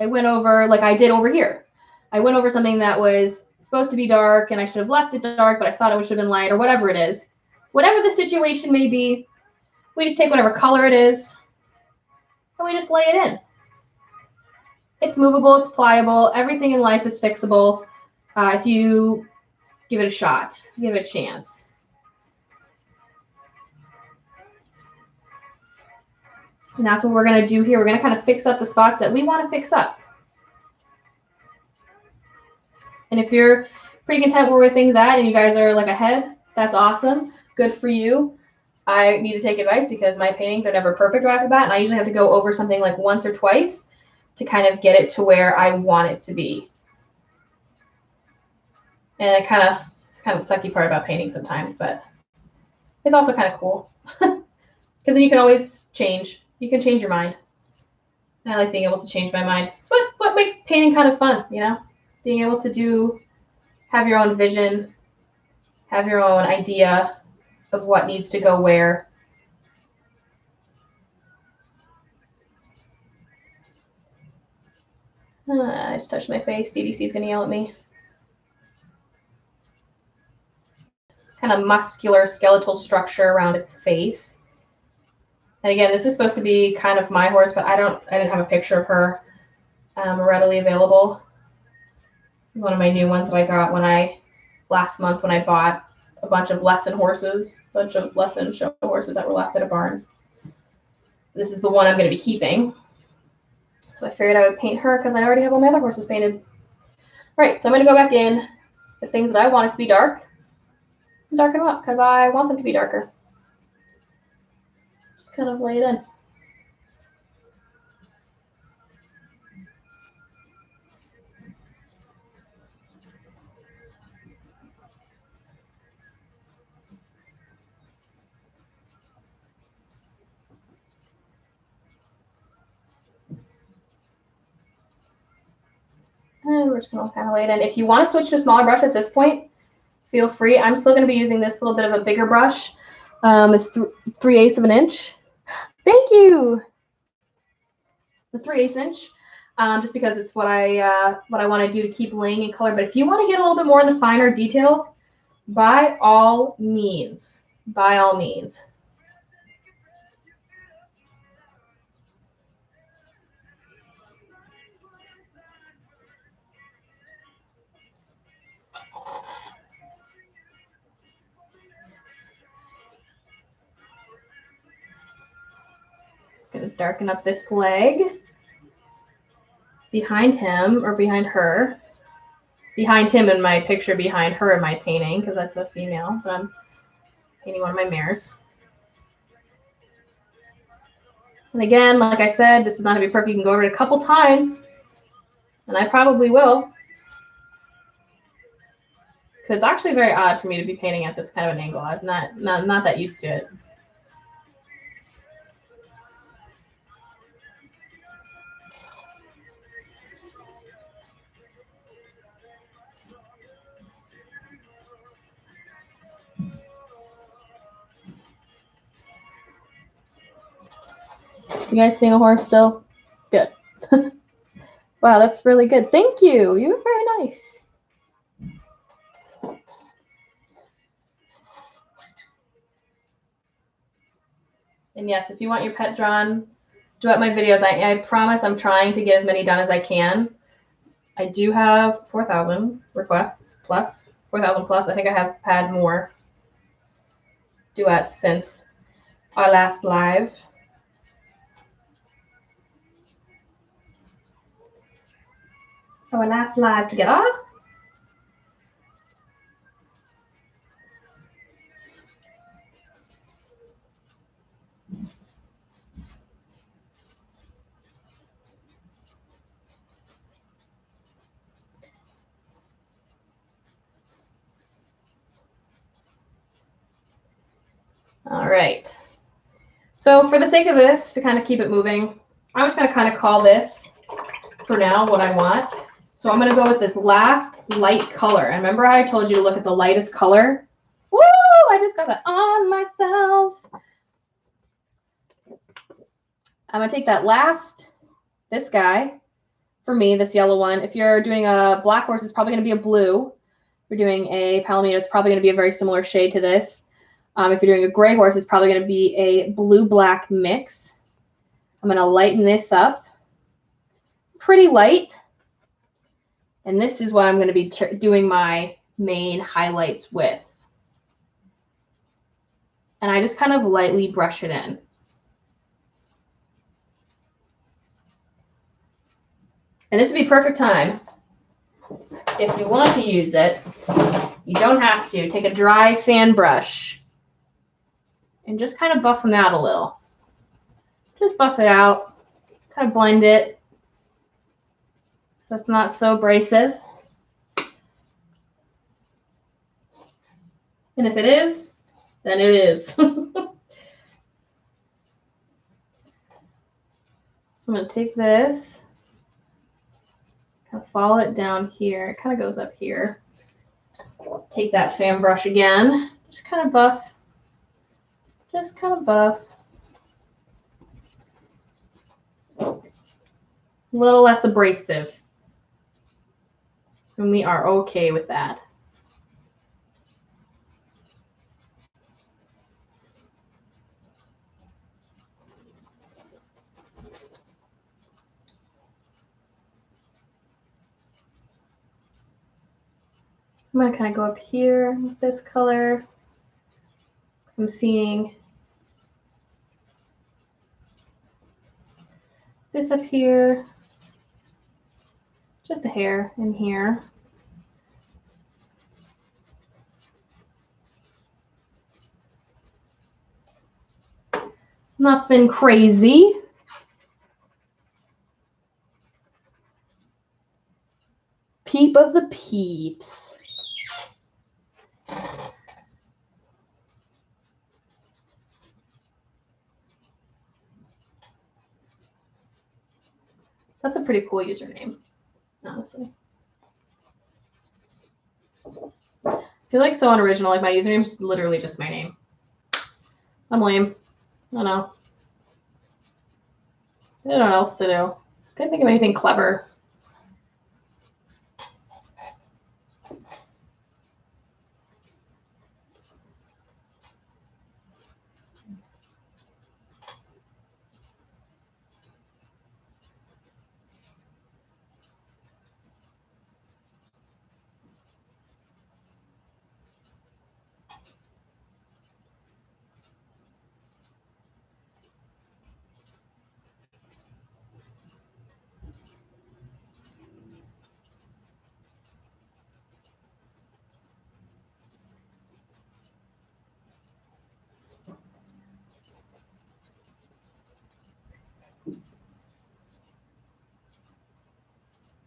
I went over, like I did over here. I went over something that was supposed to be dark and I should have left it dark, but I thought it should have been light or whatever it is. Whatever the situation may be, we just take whatever color it is and we just lay it in. It's movable, it's pliable. Everything in life is fixable if you give it a shot, give it a chance. And that's what we're going to do here. We're going to kind of fix up the spots that we want to fix up. And if you're pretty content where things at and you guys are like ahead, that's awesome. Good for you. I need to take advice because my paintings are never perfect right off the bat. And I usually have to go over something like once or twice to kind of get it to where I want it to be. And it's kind of the sucky part about painting sometimes, but it's also kind of cool. Because then you can always change. You can change your mind. And I like being able to change my mind. It's what makes painting kind of fun, you know? Being able to have your own vision, have your own idea of what needs to go where. I just touched my face. CDC is going to yell at me. Kind of muscular skeletal structure around its face. And again, this is supposed to be kind of my horse, but I didn't have a picture of her readily available. This is one of my new ones that I got last month when I bought a bunch of lesson horses, a bunch of lesson show horses that were left at a barn. This is the one I'm going to be keeping. So I figured I would paint her because I already have all my other horses painted. All right, so I'm going to go back in the things that I want it to be dark and darken them up because I want them to be darker. Just kind of lay it in. And we're just going to kind of lay it in. If you want to switch to a smaller brush at this point, feel free. I'm still going to be using this little bit of a bigger brush. It's 3/8 of an inch. Thank you. The 3/8 inch, just because it's what I want to do to keep laying in color. But if you want to get a little bit more in the finer details, by all means, by all means. Gonna darken up this leg. It's behind him or behind her. Behind him in my picture, behind her in my painting, because that's a female, but I'm painting one of my mares. And again, like I said, this is not gonna be perfect. You can go over it a couple times, and I probably will. Because it's actually very odd for me to be painting at this kind of an angle. I'm not that used to it. You guys seeing a horse still? Good. Wow, that's really good. Thank you. You were very nice. And yes, if you want your pet drawn, do at my videos. I promise I'm trying to get as many done as I can. I do have 4,000 requests plus, 4,000 plus. I think I have had more duets since our last live. Our last live together. All right. So for the sake of this, to kind of keep it moving, I'm just going to kind of call this for now what I want. So I'm going to go with this last light color. And remember how I told you to look at the lightest color? Woo! I just got that on myself. I'm going to take that last, this guy, for me, this yellow one. If you're doing a black horse, it's probably going to be a blue. If you're doing a palomino, it's probably going to be a very similar shade to this. If you're doing a gray horse, it's probably going to be a blue-black mix. I'm going to lighten this up. Pretty light. And this is what I'm going to be doing my main highlights with. And I just kind of lightly brush it in. And this would be perfect time. If you want to use it, you don't have to. Take a dry fan brush and just kind of buff them out a little. Just buff it out, kind of blend it so it's not so abrasive. And if it is, then it is. So I'm going to take this, kind of follow it down here. It kind of goes up here. Take that fan brush again, just kind of buff. Just kind of buff. A little less abrasive. And we are okay with that. I'm going to kind of go up here with this color. I'm seeing this up here. Just a hair in here. Nothing crazy. Peep of the peeps. That's a pretty cool username, honestly. I feel like so unoriginal. Like my username's literally just my name. I'm lame. I don't know. I don't know what else to do. Couldn't think of anything clever.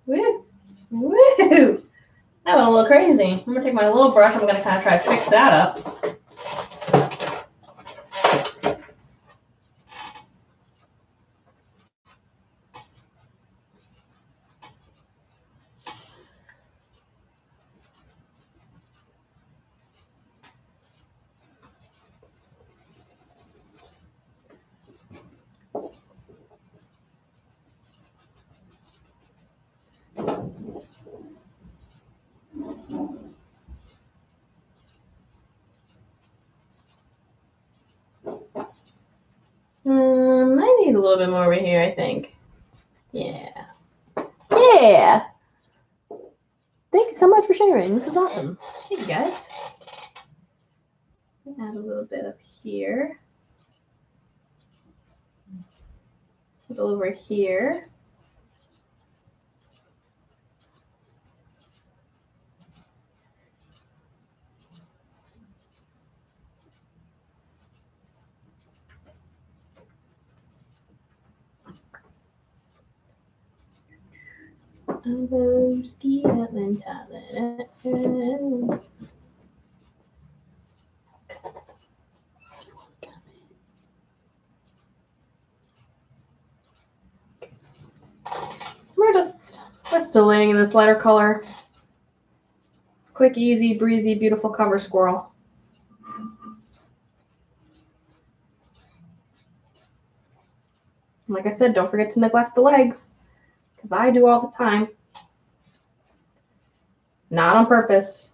Woo! Woo! That went a little crazy. I'm going to take my little brush. I'm going to kind of try to fix that up. needs a little bit more over here, I think. Yeah. Yeah. Thank you so much for sharing. This is awesome. Thank you, guys. Add a little bit up here. A little over here. We're still laying in this lighter color. It's quick, easy, breezy, beautiful cover squirrel. Like I said, don't forget to neglect the legs, because I do all the time. Not on purpose.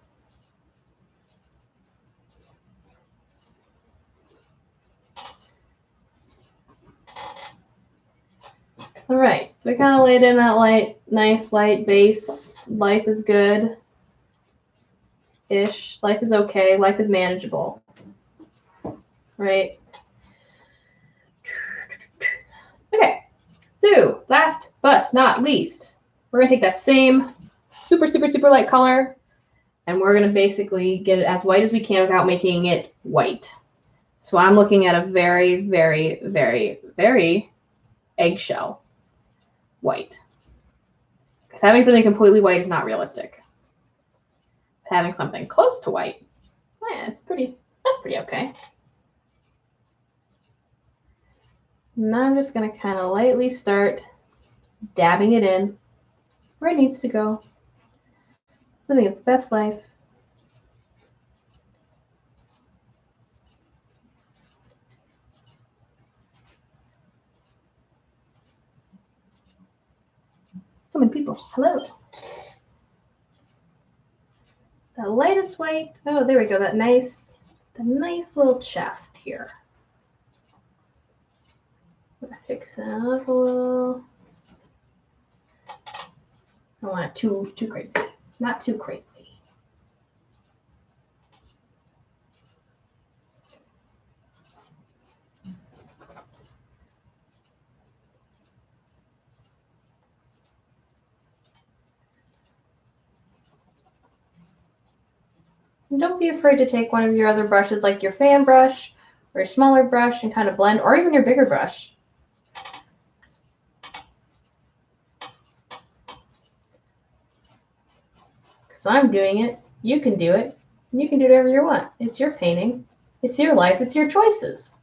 All right, so we kind of laid in that nice light base. Life is good-ish. Life is okay. Life is manageable. Right? Okay, so last but not least, we're going to take that same super, super, super light color, and we're going to basically get it as white as we can without making it white. So I'm looking at a very, very, very, very eggshell white. Because having something completely white is not realistic. Having something close to white, yeah, that's pretty okay. Now I'm just going to kind of lightly start dabbing it in where it needs to go. Living its best life. So many people. Hello. The lightest white. Oh, there we go. The nice little chest here. I'm gonna fix that up a little. I don't want it too crazy. Not too crazy. And don't be afraid to take one of your other brushes, like your fan brush or your smaller brush, and kind of blend, or even your bigger brush. Because I'm doing it, you can do it, and you can do whatever you want. It's your painting, it's your life, it's your choices.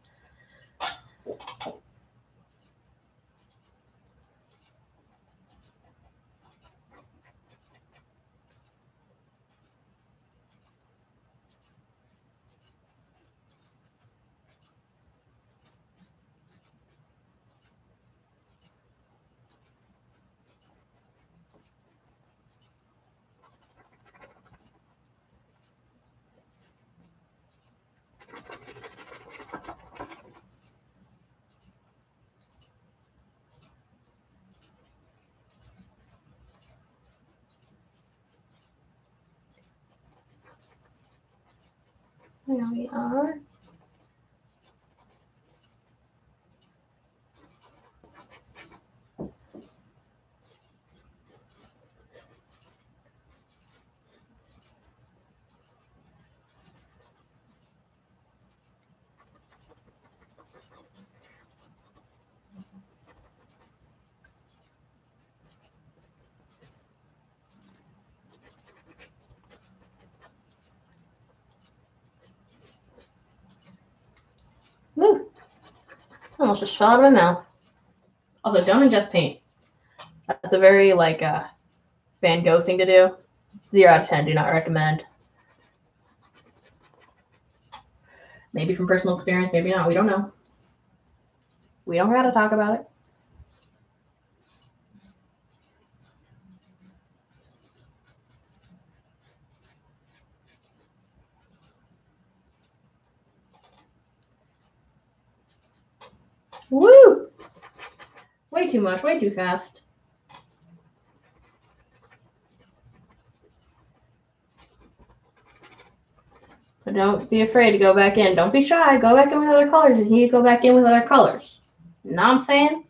There we are. Woo! Almost just fell out of my mouth. Also, don't ingest paint. That's a very Van Gogh thing to do. 0 out of 10, do not recommend. Maybe from personal experience, maybe not. We don't know. We don't gotta talk about it. Woo! way too much, way too fast. So don't be afraid to go back in. Don't be shy. Go back in with other colors if you need to go back in with other colors. You know what I'm saying?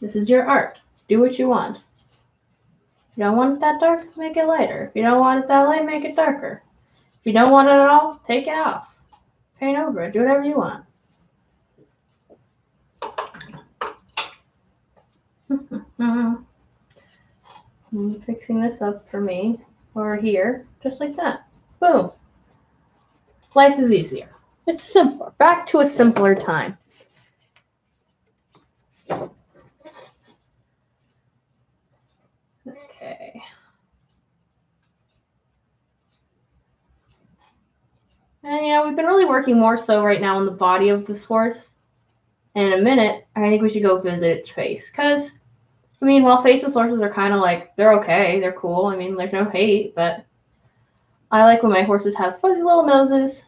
This is your art. Do what you want. If you don't want it that dark, make it lighter. If you don't want it that light, make it darker. If you don't want it at all, take it off. Paint over it. Do whatever you want. I'm fixing this up for me over here, just like that. Boom. Life is easier. It's simpler. Back to a simpler time. Okay. And, you know, we've been really working more so right now on the body of this horse. And in a minute, I think we should go visit its face. Because, I mean, while faceless horses are kind of like, they're okay, they're cool. I mean, there's no hate, but I like when my horses have fuzzy little noses.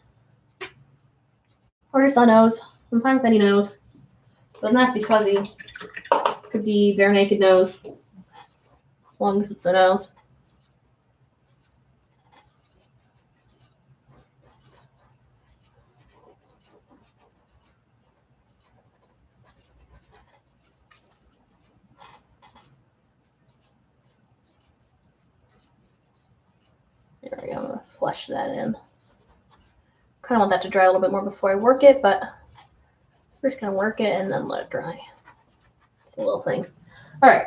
Or just a nose. I'm fine with any nose. Doesn't have to be fuzzy. Could be bare naked nose. As long as it's a nose. There we go. I'm going to flush that in. Kind of want that to dry a little bit more before I work it, but we're just going to work it and then let it dry. The little things. All right.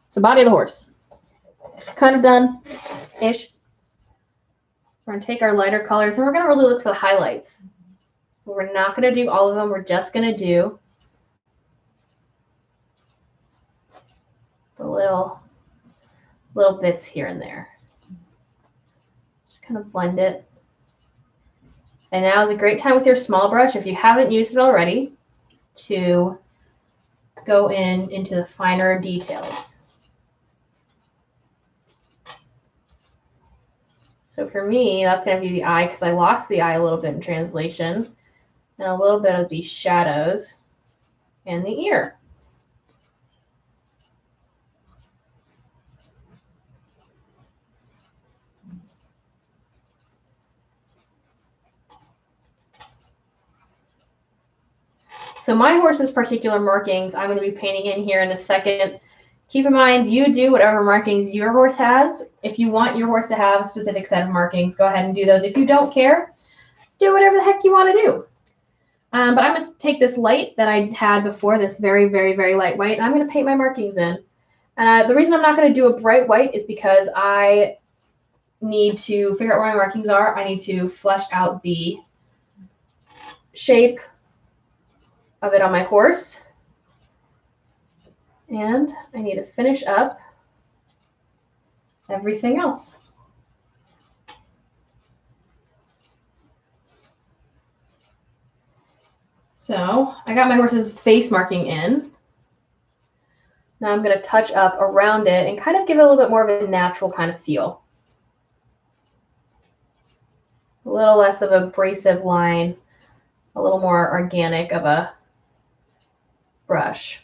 So body of the horse. Kind of done-ish. We're going to take our lighter colors and we're going to really look for the highlights. We're not going to do all of them. We're just going to do the little bits here and there. Just kind of blend it. And now is a great time with your small brush, if you haven't used it already, to go into the finer details. So for me, that's going to be the eye, because I lost the eye a little bit in translation, and a little bit of these shadows, and the ear. So my horse's particular markings, I'm going to be painting in here in a second. Keep in mind, you do whatever markings your horse has. If you want your horse to have a specific set of markings, go ahead and do those. If you don't care, do whatever the heck you want to do. But I'm going to take this light that I had before, this very, very, very light white, and I'm going to paint my markings in. And the reason I'm not going to do a bright white is because I need to figure out where my markings are. I need to flesh out the shape of it on my horse. And I need to finish up everything else. So I got my horse's face marking in. Now I'm going to touch up around it and kind of give it a little bit more of a natural kind of feel. A little less of an abrasive line, a little more organic of a brush.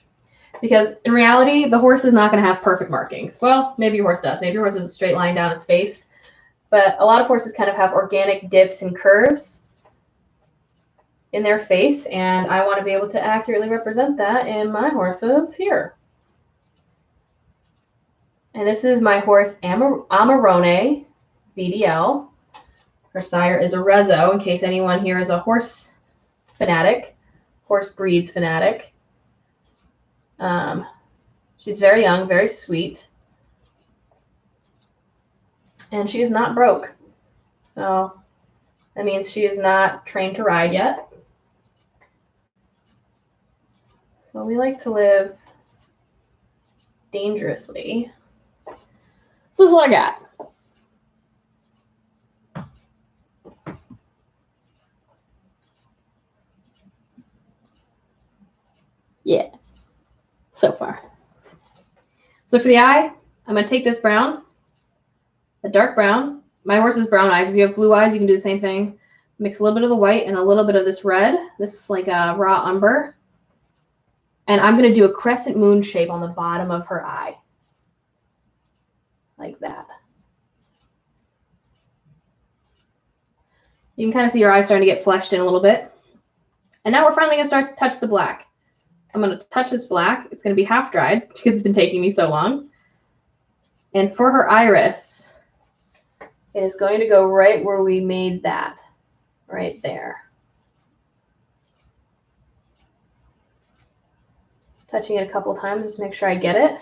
Because in reality, the horse is not going to have perfect markings. Well, maybe your horse does. Maybe your horse has a straight line down its face. But a lot of horses kind of have organic dips and curves in their face. And I want to be able to accurately represent that in my horses here. And this is my horse Amarone VDL. Her sire is a Rezo, in case anyone here is a horse fanatic, horse breeds fanatic. She's very young, very sweet. And she is not broke. So that means she is not trained to ride yet. So we like to live dangerously. This is what I got. Yeah, so far. So for the eye, I'm going to take this brown, a dark brown. My horse has brown eyes. If you have blue eyes, you can do the same thing. I'm Mix a little bit of the white and a little bit of this red. This is like a raw umber. And I'm going to do a crescent moon shape on the bottom of her eye. Like that. You can kind of see your eye starting to get fleshed in a little bit. And now we're finally going to start to touch the black. I'm going to touch this black. It's going to be half dried because it's been taking me so long. And for her iris, it is going to go right where we made that. Right there. Touching it a couple times just to make sure I get it.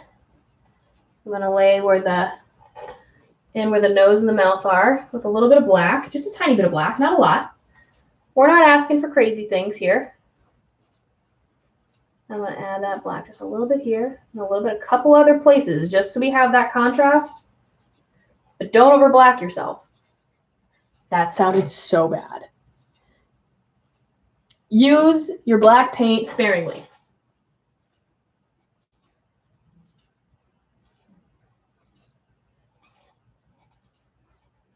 I'm going to lay where the nose and the mouth are with a little bit of black, just a tiny bit of black, not a lot. We're not asking for crazy things here. I'm going to add that black just a little bit here and a little bit, a couple other places, just so we have that contrast. But don't over black yourself. That sounded so bad. Use your black paint sparingly.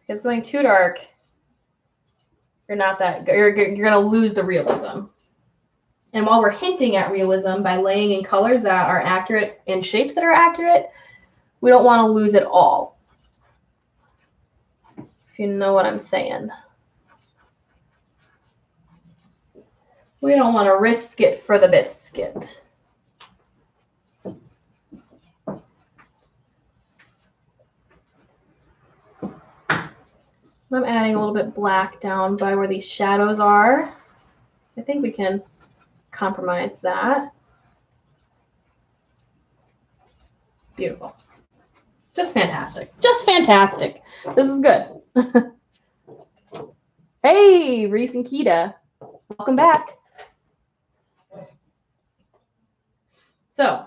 Because going too dark, you're going to lose the realism. And while we're hinting at realism by laying in colors that are accurate and shapes that are accurate, we don't want to lose it all. If you know what I'm saying. We don't want to risk it for the biscuit. I'm adding a little bit black down by where these shadows are. So I think we can compromise that. Beautiful. Just fantastic. Just fantastic. This is good. Hey, Reese and Keita. Welcome back. So,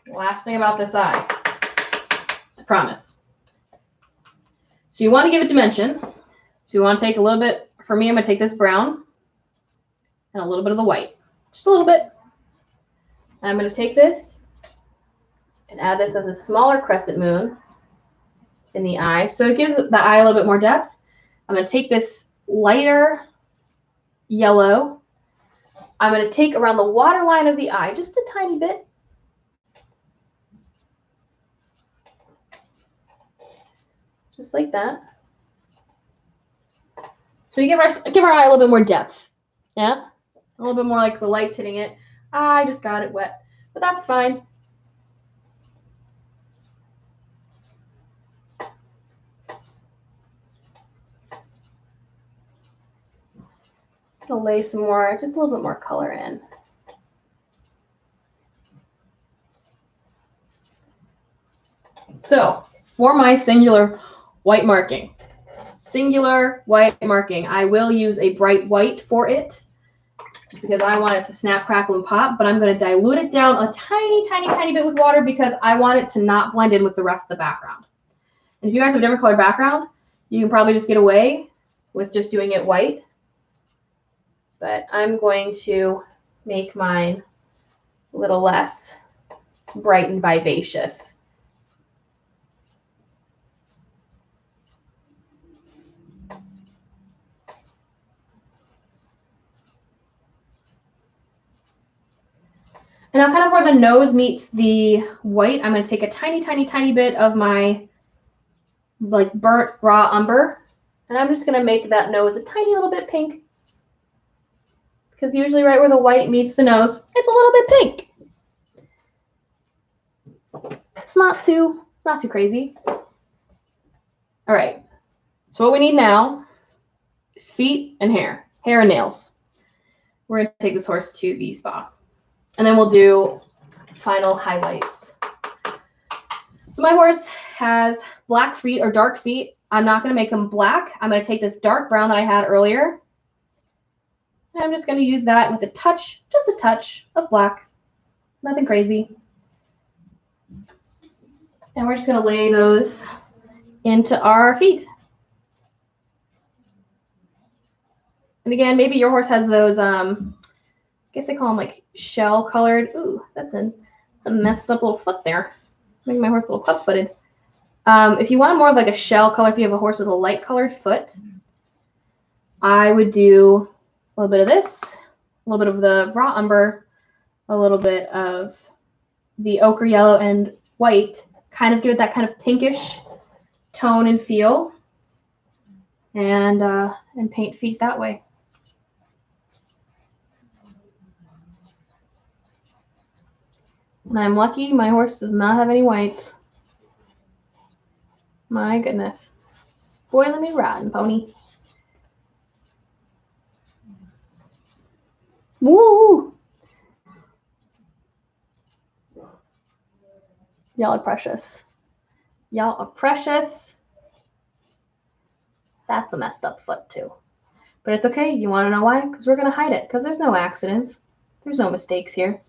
last thing about this eye. I promise. So you want to give it dimension. So you want to take a little bit, for me, I'm going to take this brown and a little bit of the white. Just a little bit. And I'm going to take this and add this as a smaller crescent moon in the eye. So it gives the eye a little bit more depth. I'm going to take this lighter yellow. I'm going to take around the waterline of the eye, just a tiny bit. Just like that. So we give our eye a little bit more depth. Yeah? A little bit more like the light's hitting it. I just got it wet, but that's fine. I'll lay some more, just a little bit more color in. So, for my singular white marking, I will use a bright white for it, just because I want it to snap, crackle, and pop, but I'm going to dilute it down a tiny, tiny, tiny bit with water because I want it to not blend in with the rest of the background. And if you guys have a different color background, you can probably just get away with just doing it white. But I'm going to make mine a little less bright and vivacious. And now kind of where the nose meets the white, I'm going to take a tiny, tiny, tiny bit of my like burnt raw umber. And I'm just going to make that nose a tiny little bit pink. Because usually right where the white meets the nose, it's a little bit pink. It's not too crazy. All right. So what we need now is feet and hair and nails. We're going to take this horse to the spa. And then we'll do final highlights. So my horse has black feet or dark feet. I'm not going to make them black. I'm going to take this dark brown that I had earlier. And I'm just going to use that with a touch, just a touch of black. Nothing crazy. And we're just going to lay those into our feet. And again, maybe your horse has those, I guess they call them like shell colored. Ooh, that's a messed up little foot there. Making my horse a little club-footed. If you want more of like a shell color, if you have a horse with a light colored foot, I would do a little bit of this, a little bit of the raw umber, a little bit of the ochre yellow and white, kind of give it that kind of pinkish tone and feel, and paint feet that way. And I'm lucky my horse does not have any whites. My goodness. Spoiling me rotten, pony. Woo! Y'all are precious. Y'all are precious. That's a messed up foot too. But it's okay. You want to know why? Because we're going to hide it. Because there's no accidents. There's no mistakes here.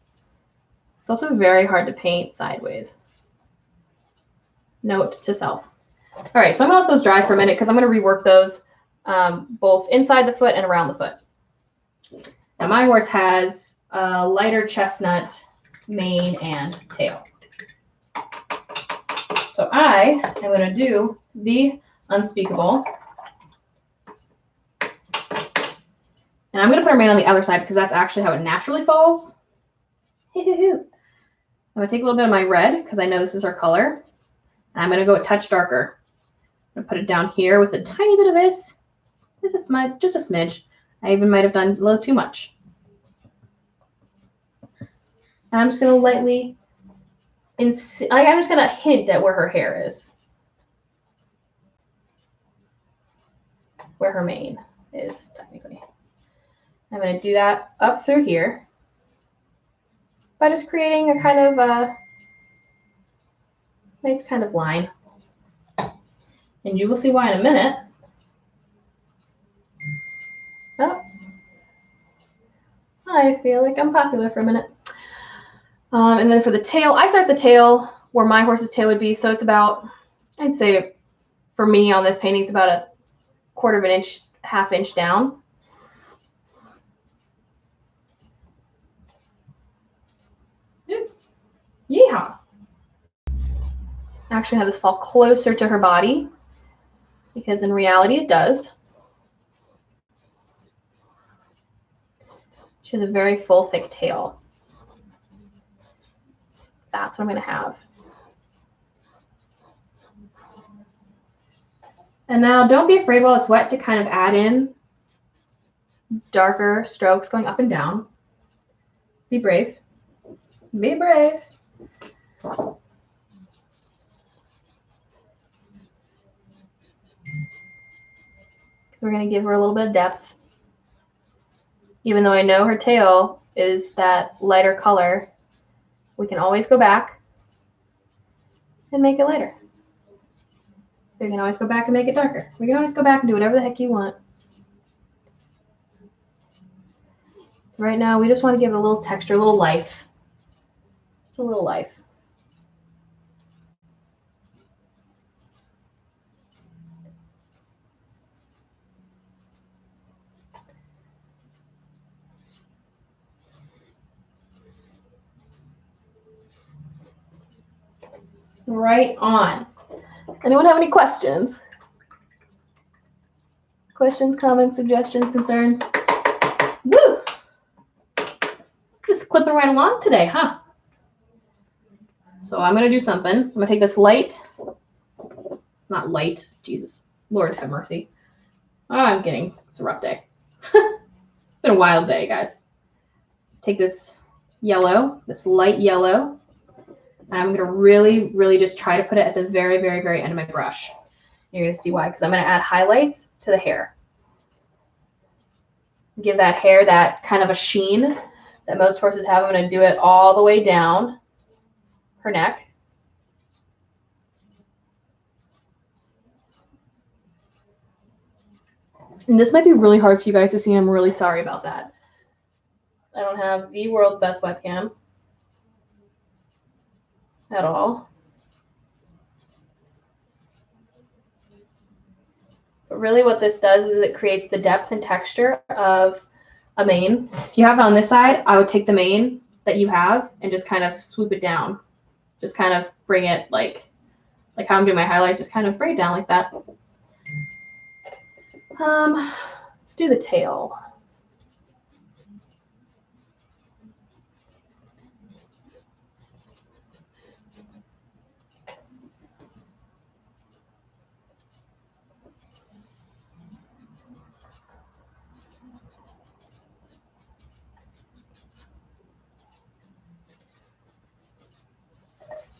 It's also very hard to paint sideways. Note to self. All right, so I'm going to let those dry for a minute because I'm going to rework those both inside the foot and around the foot. Now my horse has a lighter chestnut mane and tail. So I am going to do the unspeakable. And I'm going to put our mane on the other side because that's actually how it naturally falls. I'm going to take a little bit of my red because I know this is our color. And I'm going to go a touch darker. I'm going to put it down here with a tiny bit of this. This is just a smidge. I even might have done a little too much. And I'm just going to lightly, I'm just going to hint at where her hair is. Where her mane is, technically. I'm going to do that up through here by just creating a kind of nice kind of line. And you will see why in a minute. Oh, I feel like I'm popular for a minute. And then for the tail, I start the tail where my horse's tail would be. So it's about, I'd say for me on this painting, it's about a 1/4 of an inch, 1/2 inch down. Yeehaw. Actually have this fall closer to her body because in reality it does. She has a very full, thick tail. That's what I'm going to have. And now don't be afraid while it's wet to kind of add in darker strokes going up and down. Be brave. Be brave. We're going to give her a little bit of depth. Even though I know her tail is that lighter color, we can always go back and make it lighter. We can always go back and make it darker. We can always go back and do whatever the heck you want. Right now, we just want to give it a little texture, a little life. Just a little life. Right on. Anyone have any questions? Questions, comments, suggestions, concerns? Woo! Just clipping right along today, huh? So I'm going to do something. I'm going to take this light, not light, Jesus, Lord have mercy. Oh, I'm kidding. It's a rough day. It's been a wild day, guys. Take this yellow, this light yellow, and I'm going to really, really just try to put it at the very, very, very end of my brush. You're going to see why, because I'm going to add highlights to the hair. Give that hair that kind of a sheen that most horses have. I'm going to do it all the way down her neck. And this might be really hard for you guys to see, and I'm really sorry about that. I don't have the world's best webcam at all. But really what this does is it creates the depth and texture of a mane. If you have it on this side, I would take the mane that you have and just kind of swoop it down. Just kind of bring it like how I'm doing my highlights, just kind of bring it down like that. Let's do the tail.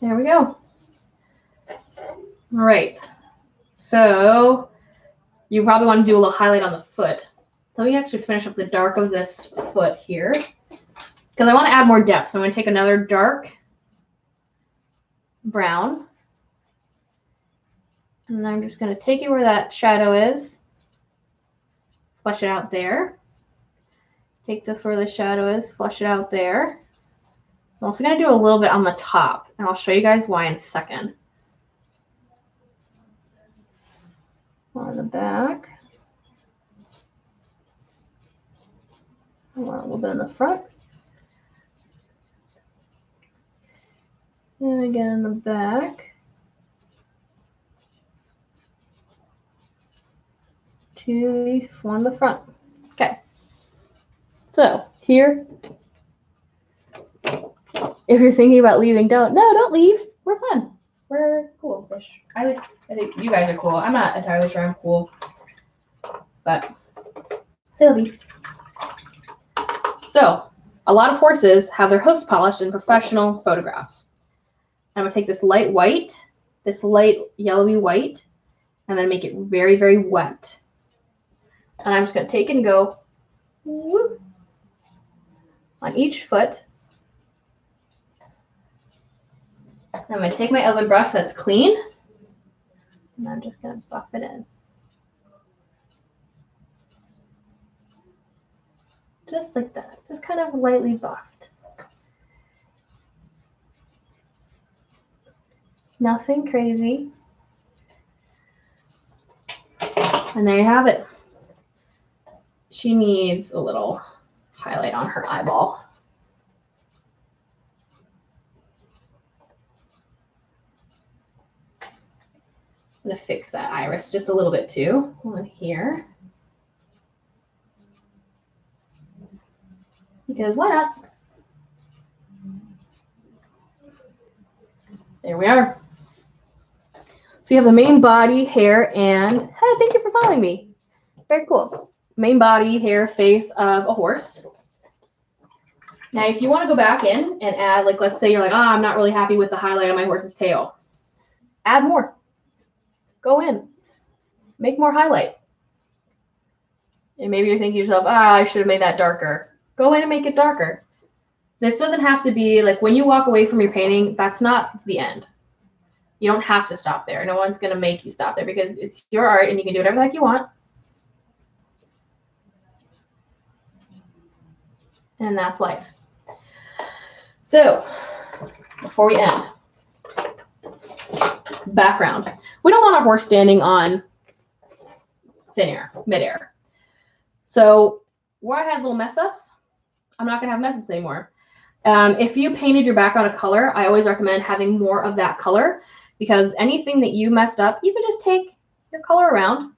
There we go. All right. So you probably want to do a little highlight on the foot. Let me actually finish up the dark of this foot here because I want to add more depth. So I'm going to take another dark brown and I'm just going to take it where that shadow is, flush it out there. Take this where the shadow is, flush it out there. I'm also going to do a little bit on the top, and I'll show you guys why in a second. On the back. I want a little bit in the front. And again in the back. One in the front. Okay. So here, if you're thinking about leaving, don't leave. We're fun. We're cool-ish. I think you guys are cool. I'm not entirely sure I'm cool, but still be. So a lot of horses have their hoofs polished in professional photographs. I'm gonna take this light white, this light yellowy white, and then make it very, very wet. And I'm just gonna take and go whoop, on each foot. I'm going to take my other brush that's clean, and I'm just going to buff it in. Just like that, just kind of lightly buffed. Nothing crazy. And there you have it. She needs a little highlight on her eyeball. I'm going to fix that iris just a little bit too, on here. Because why not? There we are. So you have the main body, hair, and hey, thank you for following me. Very cool. Main body, hair, face of a horse. Now, if you want to go back in and add, like, let's say you're like, oh, I'm not really happy with the highlight on my horse's tail. Add more. Go in. Make more highlight. And maybe you're thinking to yourself, I should have made that darker. Go in and make it darker. This doesn't have to be, like, when you walk away from your painting, that's not the end. You don't have to stop there. No one's going to make you stop there because it's your art and you can do whatever the heck you want. And that's life. So, before we end, background. We don't want our horse standing on thin air, midair. So, where I had little mess ups, I'm not going to have mess ups anymore. If you painted your background a color, I always recommend having more of that color because anything that you messed up, you can just take your color around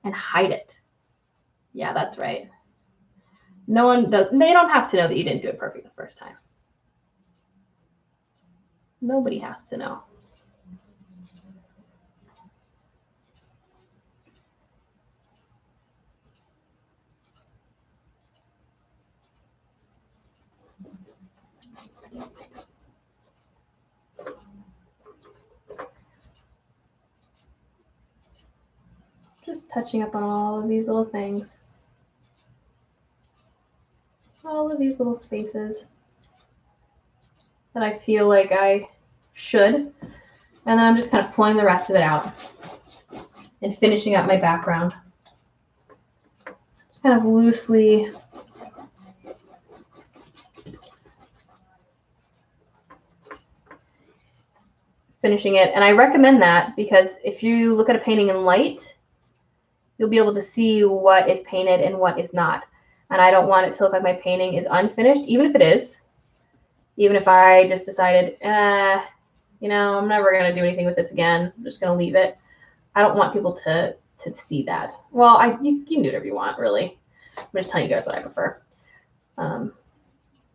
and hide it. Yeah, that's right. No one does. They don't have to know that you didn't do it perfect the first time. Nobody has to know. Just touching up on all of these little things. All of these little spaces that I feel like I should. And then I'm just kind of pulling the rest of it out and finishing up my background. Just kind of loosely finishing it. And I recommend that because if you look at a painting in light, you'll be able to see what is painted and what is not. And I don't want it to look like my painting is unfinished, even if it is. Even if I just decided, you know, I'm never going to do anything with this again. I'm just going to leave it. I don't want people to to see that. Well, you can do whatever you want, really. I'm just telling you guys what I prefer.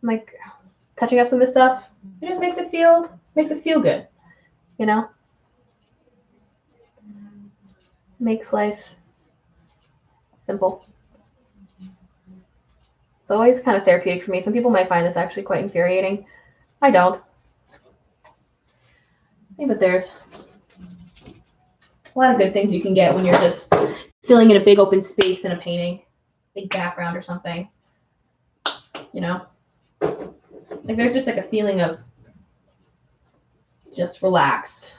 Like touching up some of this stuff, it just makes it feel good, you know? Makes life simple. It's always kind of therapeutic for me. Some people might find this actually quite infuriating. I don't. I think that there's a lot of good things you can get when you're just filling in a big open space in a painting, big background or something, you know? Like there's just like a feeling of just relaxed.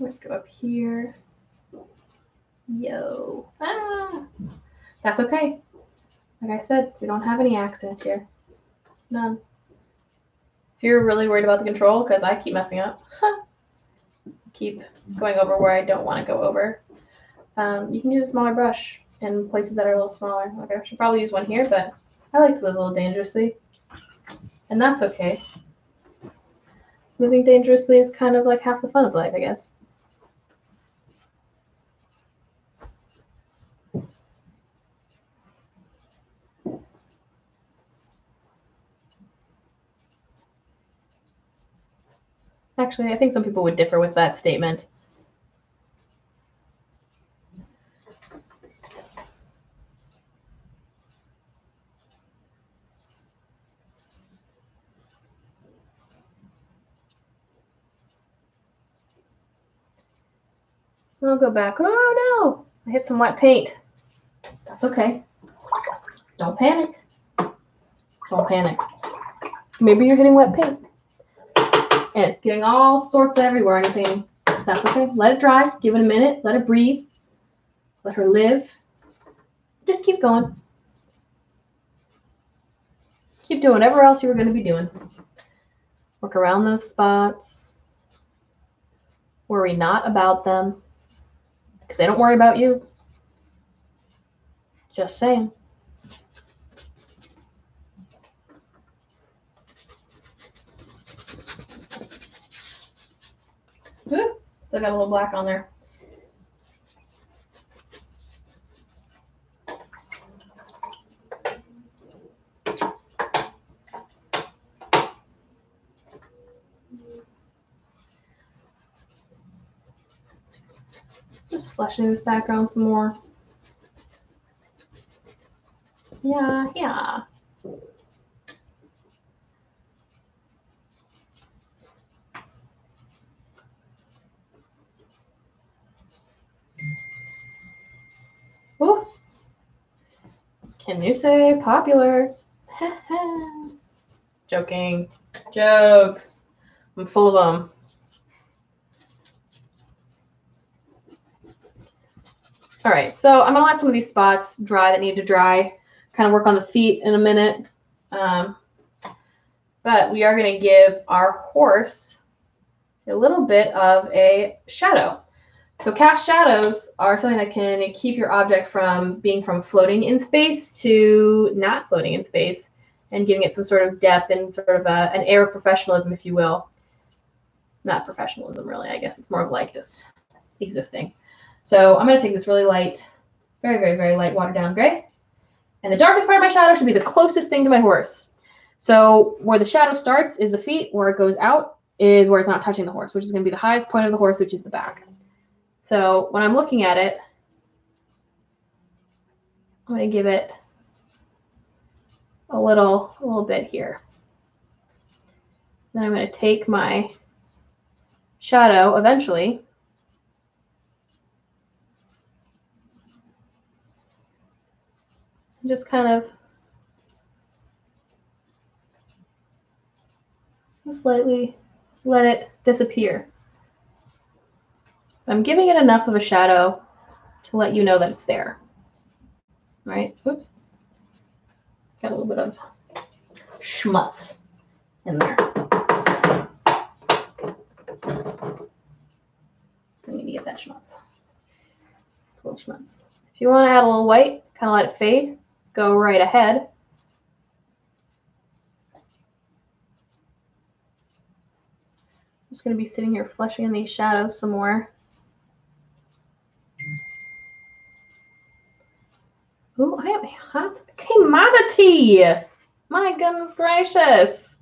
I'm gonna go up here. Yo. Ah! That's okay. Like I said, we don't have any accidents here. None. If you're really worried about the control, because I keep messing up, keep going over where I don't want to go over, you can use a smaller brush in places that are a little smaller. Like I should probably use one here, but I like to live a little dangerously. And that's okay. Living dangerously is kind of like half the fun of life, I guess. Actually, I think some people would differ with that statement. I'll go back. Oh no! I hit some wet paint. That's okay. Don't panic. Don't panic. Maybe you're hitting wet paint. And it's getting all sorts of everywhere on your painting. That's okay. Let it dry. Give it a minute. Let it breathe. Let her live. Just keep going. Keep doing whatever else you were going to be doing. Work around those spots. Worry not about them. Because they don't worry about you. Just saying. Ooh, still got a little black on there. Just fleshing this background some more. Yeah. Ooh. Can you say popular? Joking. Jokes. I'm full of them. All right, so I'm gonna let some of these spots dry that need to dry. Kind of work on the feet in a minute. But we are gonna give our horse a little bit of a shadow. So cast shadows are something that can keep your object from being from floating in space to not floating in space and giving it some sort of depth and sort of an air of professionalism, if you will. Not professionalism, really. I guess it's more of like just existing. So I'm going to take this really light, very, very, very light watered down gray. And the darkest part of my shadow should be the closest thing to my horse. So where the shadow starts is the feet. Where it goes out is where it's not touching the horse, which is going to be the highest point of the horse, which is the back. So when I'm looking at it, I'm going to give it a little bit here. Then I'm going to take my shadow eventually and just kind of slightly let it disappear. I'm giving it enough of a shadow to let you know that it's there. Right? Oops. Got a little bit of schmutz in there. I need to get that schmutz. It's a little schmutz. If you want to add a little white, kind of let it fade, go right ahead. I'm just going to be sitting here flushing in these shadows some more. Oh, I have a hot commodity. My goodness gracious.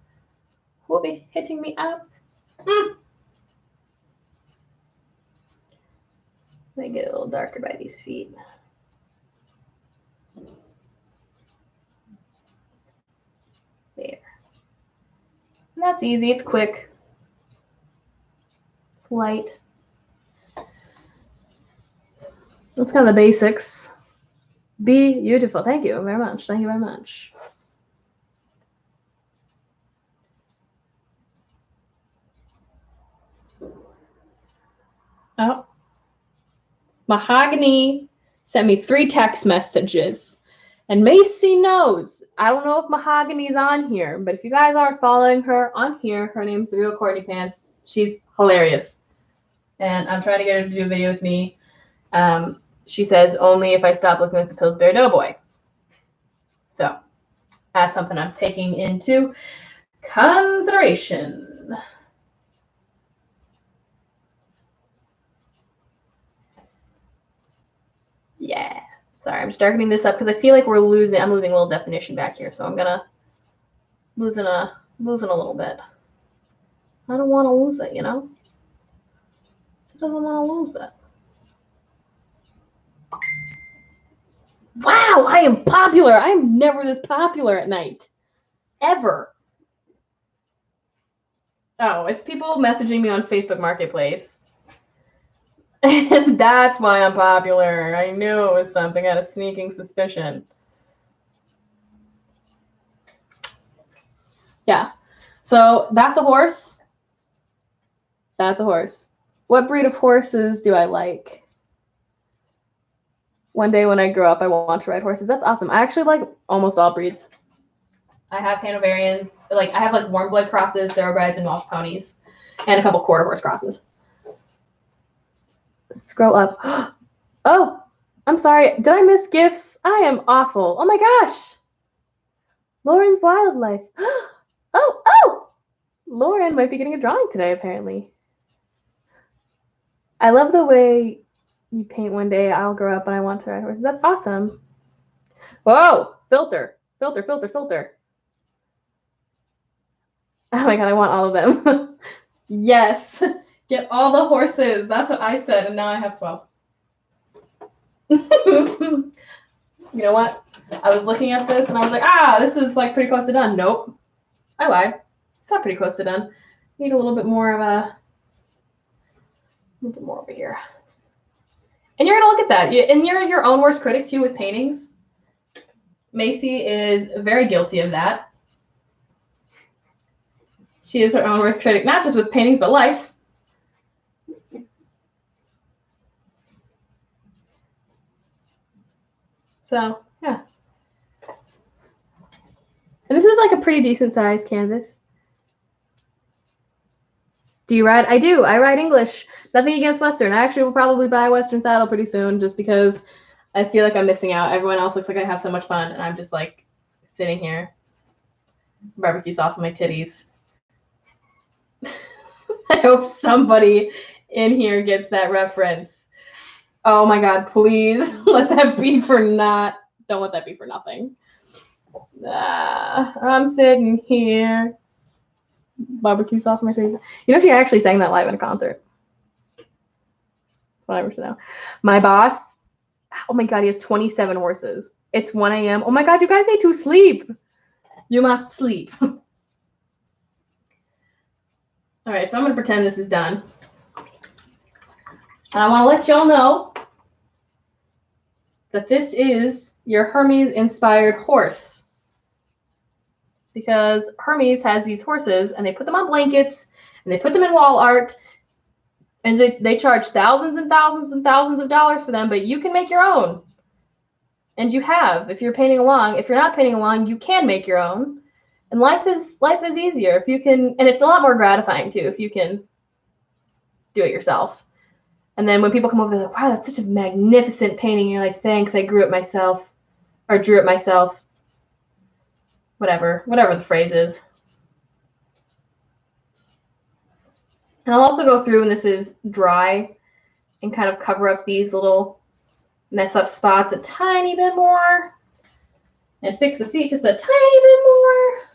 Who will be hitting me up? Let me get a little darker by these feet. There. And that's easy. It's quick. It's light. That's kind of the basics. Be beautiful. Thank you very much. Thank you very much. Oh. Mahogany sent me 3 text messages. And Macy knows. I don't know if Mahogany's on here, but if you guys are following her on here, her name's The Real Courtney Pants. She's hilarious. And I'm trying to get her to do a video with me. She says only if I stop looking at the Pillsbury Doughboy. So that's something I'm taking into consideration. Yeah. Sorry, I'm just darkening this up because I feel like I'm losing a little definition back here. So I'm gonna losing a little bit. I don't want to lose it, you know? She doesn't want to lose it. Wow, I am popular. I am never this popular at night. Ever. Oh, it's people messaging me on Facebook Marketplace. And that's why I'm popular. I knew it was something. I had a sneaking suspicion. Yeah. So that's a horse. That's a horse. What breed of horses do I like? One day when I grow up, I want to ride horses. That's awesome. I actually like almost all breeds. I have Hanoverians. I have warm blood crosses, thoroughbreds, and Welsh ponies, and a couple quarter horse crosses. Scroll up. Oh, I'm sorry. Did I miss gifts? I am awful. Oh my gosh. Lauren's Wildlife. Oh. Lauren might be getting a drawing today, apparently. I love the way you paint. One day I'll grow up and I want to ride horses. That's awesome. Whoa, filter. Oh my God, I want all of them. Yes, get all the horses. That's what I said, and now I have 12. You know what? I was looking at this and I was like, this is pretty close to done. Nope. I lied. It's not pretty close to done. Need a little bit more over here. And you're going to look at that. And you're your own worst critic, too, with paintings. Macy is very guilty of that. She is her own worst critic, not just with paintings, but life. So, yeah. And this is a pretty decent sized canvas. Do you ride? I do. I ride English. Nothing against Western. I actually will probably buy a Western saddle pretty soon just because I feel like I'm missing out. Everyone else looks like I have so much fun, and I'm just sitting here. Barbecue sauce on my titties. I hope somebody in here gets that reference. Oh my God, please let that be for not. Don't let that be for nothing. I'm sitting here. Barbecue sauce on my titties. You know, if you actually sang that live at a concert. Whatever to know. My boss, oh my God, he has 27 horses. It's 1 a.m. Oh my God, you guys need to sleep. You must sleep. All right, so I'm going to pretend this is done. And I want to let y'all know that this is your Hermes-inspired horse. Because Hermes has these horses, and they put them on blankets, and they put them in wall art, and they charge thousands and thousands and thousands of dollars for them, but you can make your own. And you have, if you're painting along. If you're not painting along, you can make your own. And life is easier if you can, and it's a lot more gratifying too if you can do it yourself. And then when people come over, they're like, wow, that's such a magnificent painting. You're like, thanks, I grew it myself, or drew it myself. Whatever the phrase is. And I'll also go through when this is dry and kind of cover up these little mess up spots a tiny bit more and fix the feet just a tiny bit more.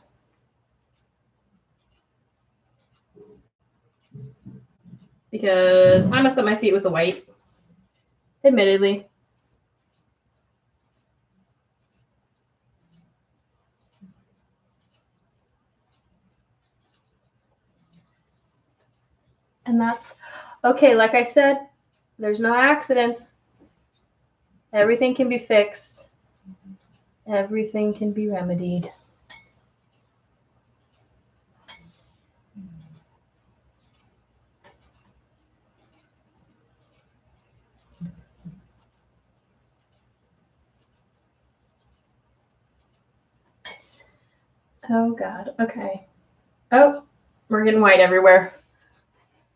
Because I messed up my feet with the white, admittedly. And that's okay. Like I said, there's no accidents. Everything can be fixed. Everything can be remedied. Oh God. Okay. Oh, we're getting white everywhere.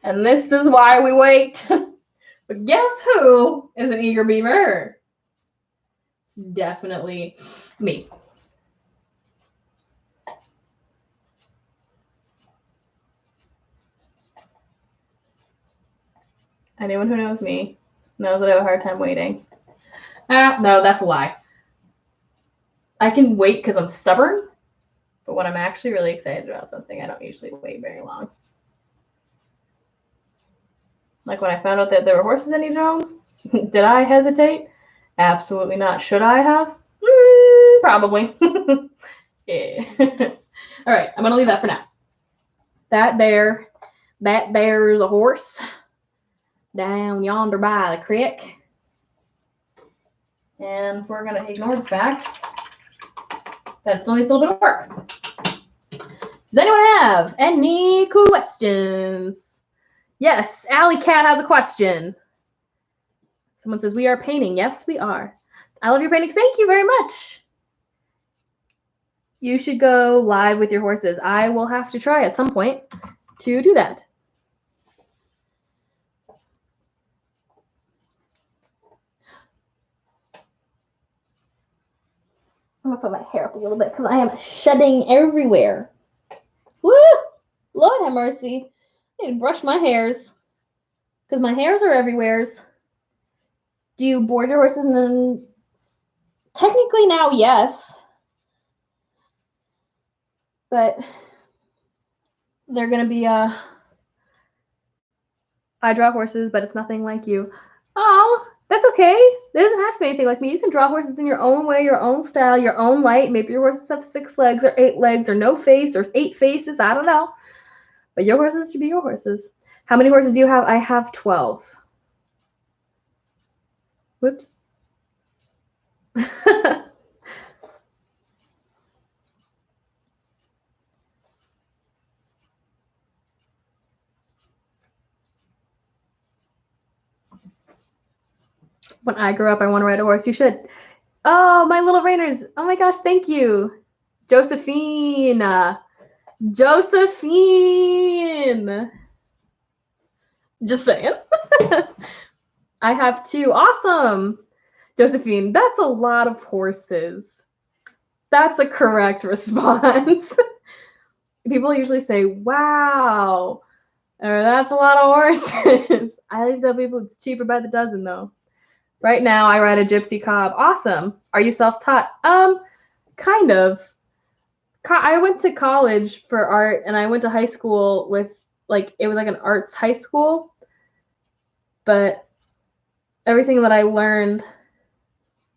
And this is why we wait. But guess who is an eager beaver? It's definitely me. Anyone who knows me knows that I have a hard time waiting. No, that's a lie. I can wait because I'm stubborn, but when I'm actually really excited about something, I don't usually wait very long. Like when I found out that there were horses in Homes, did I hesitate? Absolutely not. Should I have? Probably. Yeah. All right, I'm going to leave that for now. That there's a horse down yonder by the creek. And we're going to ignore the fact that it still needs a little bit of work. Does anyone have any questions? Yes, Alley Cat has a question. Someone says, we are painting. Yes, we are. I love your paintings. Thank you very much. You should go live with your horses. I will have to try at some point to do that. I'm going to put my hair up a little bit because I am shedding everywhere. Woo! Lord have mercy. I need to brush my hairs because my hairs are everywhere. Do you board your horses and then... Technically now, yes. But they're going to be I draw horses, but it's nothing like you. Oh, that's okay. It doesn't have to be anything like me. You can draw horses in your own way, your own style, your own light. Maybe your horses have 6 legs or 8 legs or no face or 8 faces. I don't know. But your horses should be your horses. How many horses do you have? I have 12. Whoops. When I grow up, I want to ride a horse. You should. Oh, my little Rainers. Oh my gosh, thank you. Josephine. Josephine. Just saying. I have 2. Awesome. Josephine, that's a lot of horses. That's a correct response. People usually say, wow, or that's a lot of horses. I always tell people it's cheaper by the dozen, though. Right now, I ride a gypsy cob. Awesome. Are you self-taught? Kind of. I went to college for art, and I went to high school with, it was like an arts high school. But everything that I learned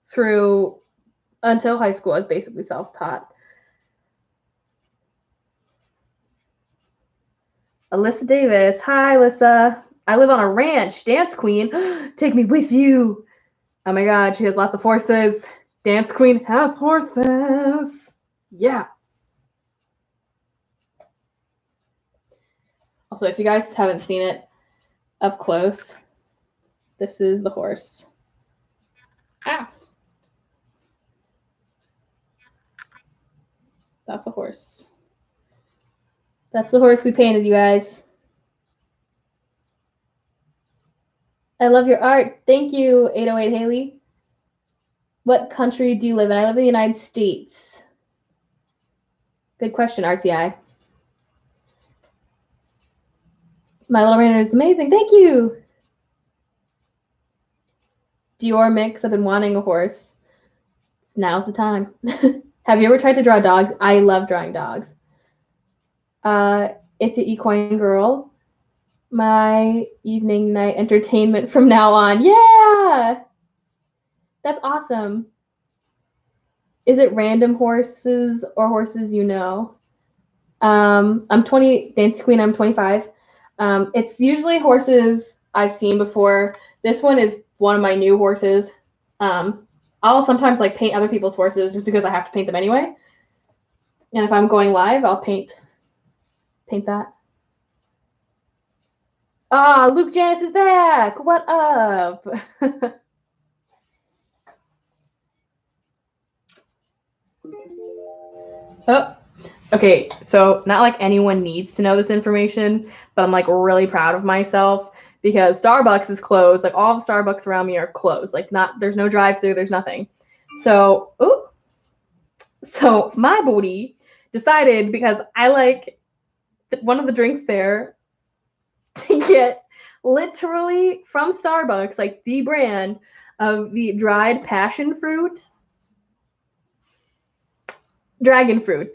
through until high school, I was basically self-taught. Alyssa Davis. Hi, Alyssa. I live on a ranch. Dance Queen. Take me with you. Oh my God, she has lots of horses. Dance Queen has horses. Yeah. Also, if you guys haven't seen it up close, this is the horse. That's a horse. That's the horse we painted, you guys. I love your art. Thank you, 808 Haley. What country do you live in? I live in the United States. Good question, RTI. My Little Rainer is amazing. Thank you. Dior mix. I've been wanting a horse. Now's the time. Have you ever tried to draw dogs? I love drawing dogs. It's an equine girl. My evening night entertainment from now on. Yeah! That's awesome. Is it random horses or horses you know? I'm 20, Dance Queen, I'm 25. It's usually horses I've seen before. This one is one of my new horses. I'll sometimes like paint other people's horses just because I have to paint them anyway. And if I'm going live, I'll paint that. Ah, Luke Janice is back. What up? Oh, okay. So not like anyone needs to know this information, but I'm like really proud of myself because Starbucks is closed. Like all the Starbucks around me are closed. Like there's no drive-through, there's nothing. So my booty decided because I like one of the drinks there to get literally from Starbucks, like the brand of the dried passion fruit. Dragon fruit.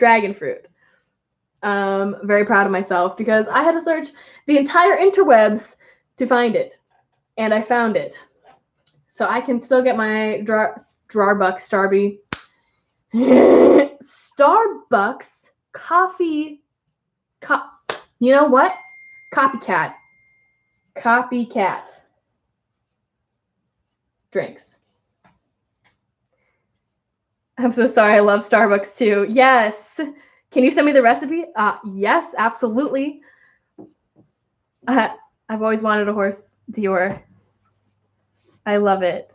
Very proud of myself because I had to search the entire interwebs to find it. And I found it. So I can still get my Starbucks coffee. You know what? Copycat drinks. I'm so sorry. I love Starbucks too. Yes. Can you send me the recipe? Yes, absolutely. I've always wanted a horse, Dior. I love it.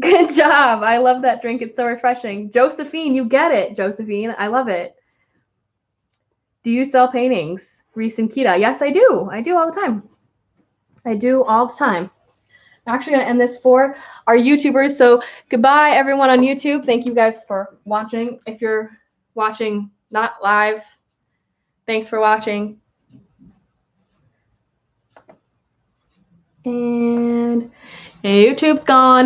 Good job. I love that drink. It's so refreshing. Josephine, you get it, Josephine. I love it. Do you sell paintings? Reese and Kita. Yes, I do. I do all the time. I'm actually going to end this for our YouTubers. So goodbye, everyone on YouTube. Thank you guys for watching. If you're watching not live, thanks for watching. And YouTube's gone.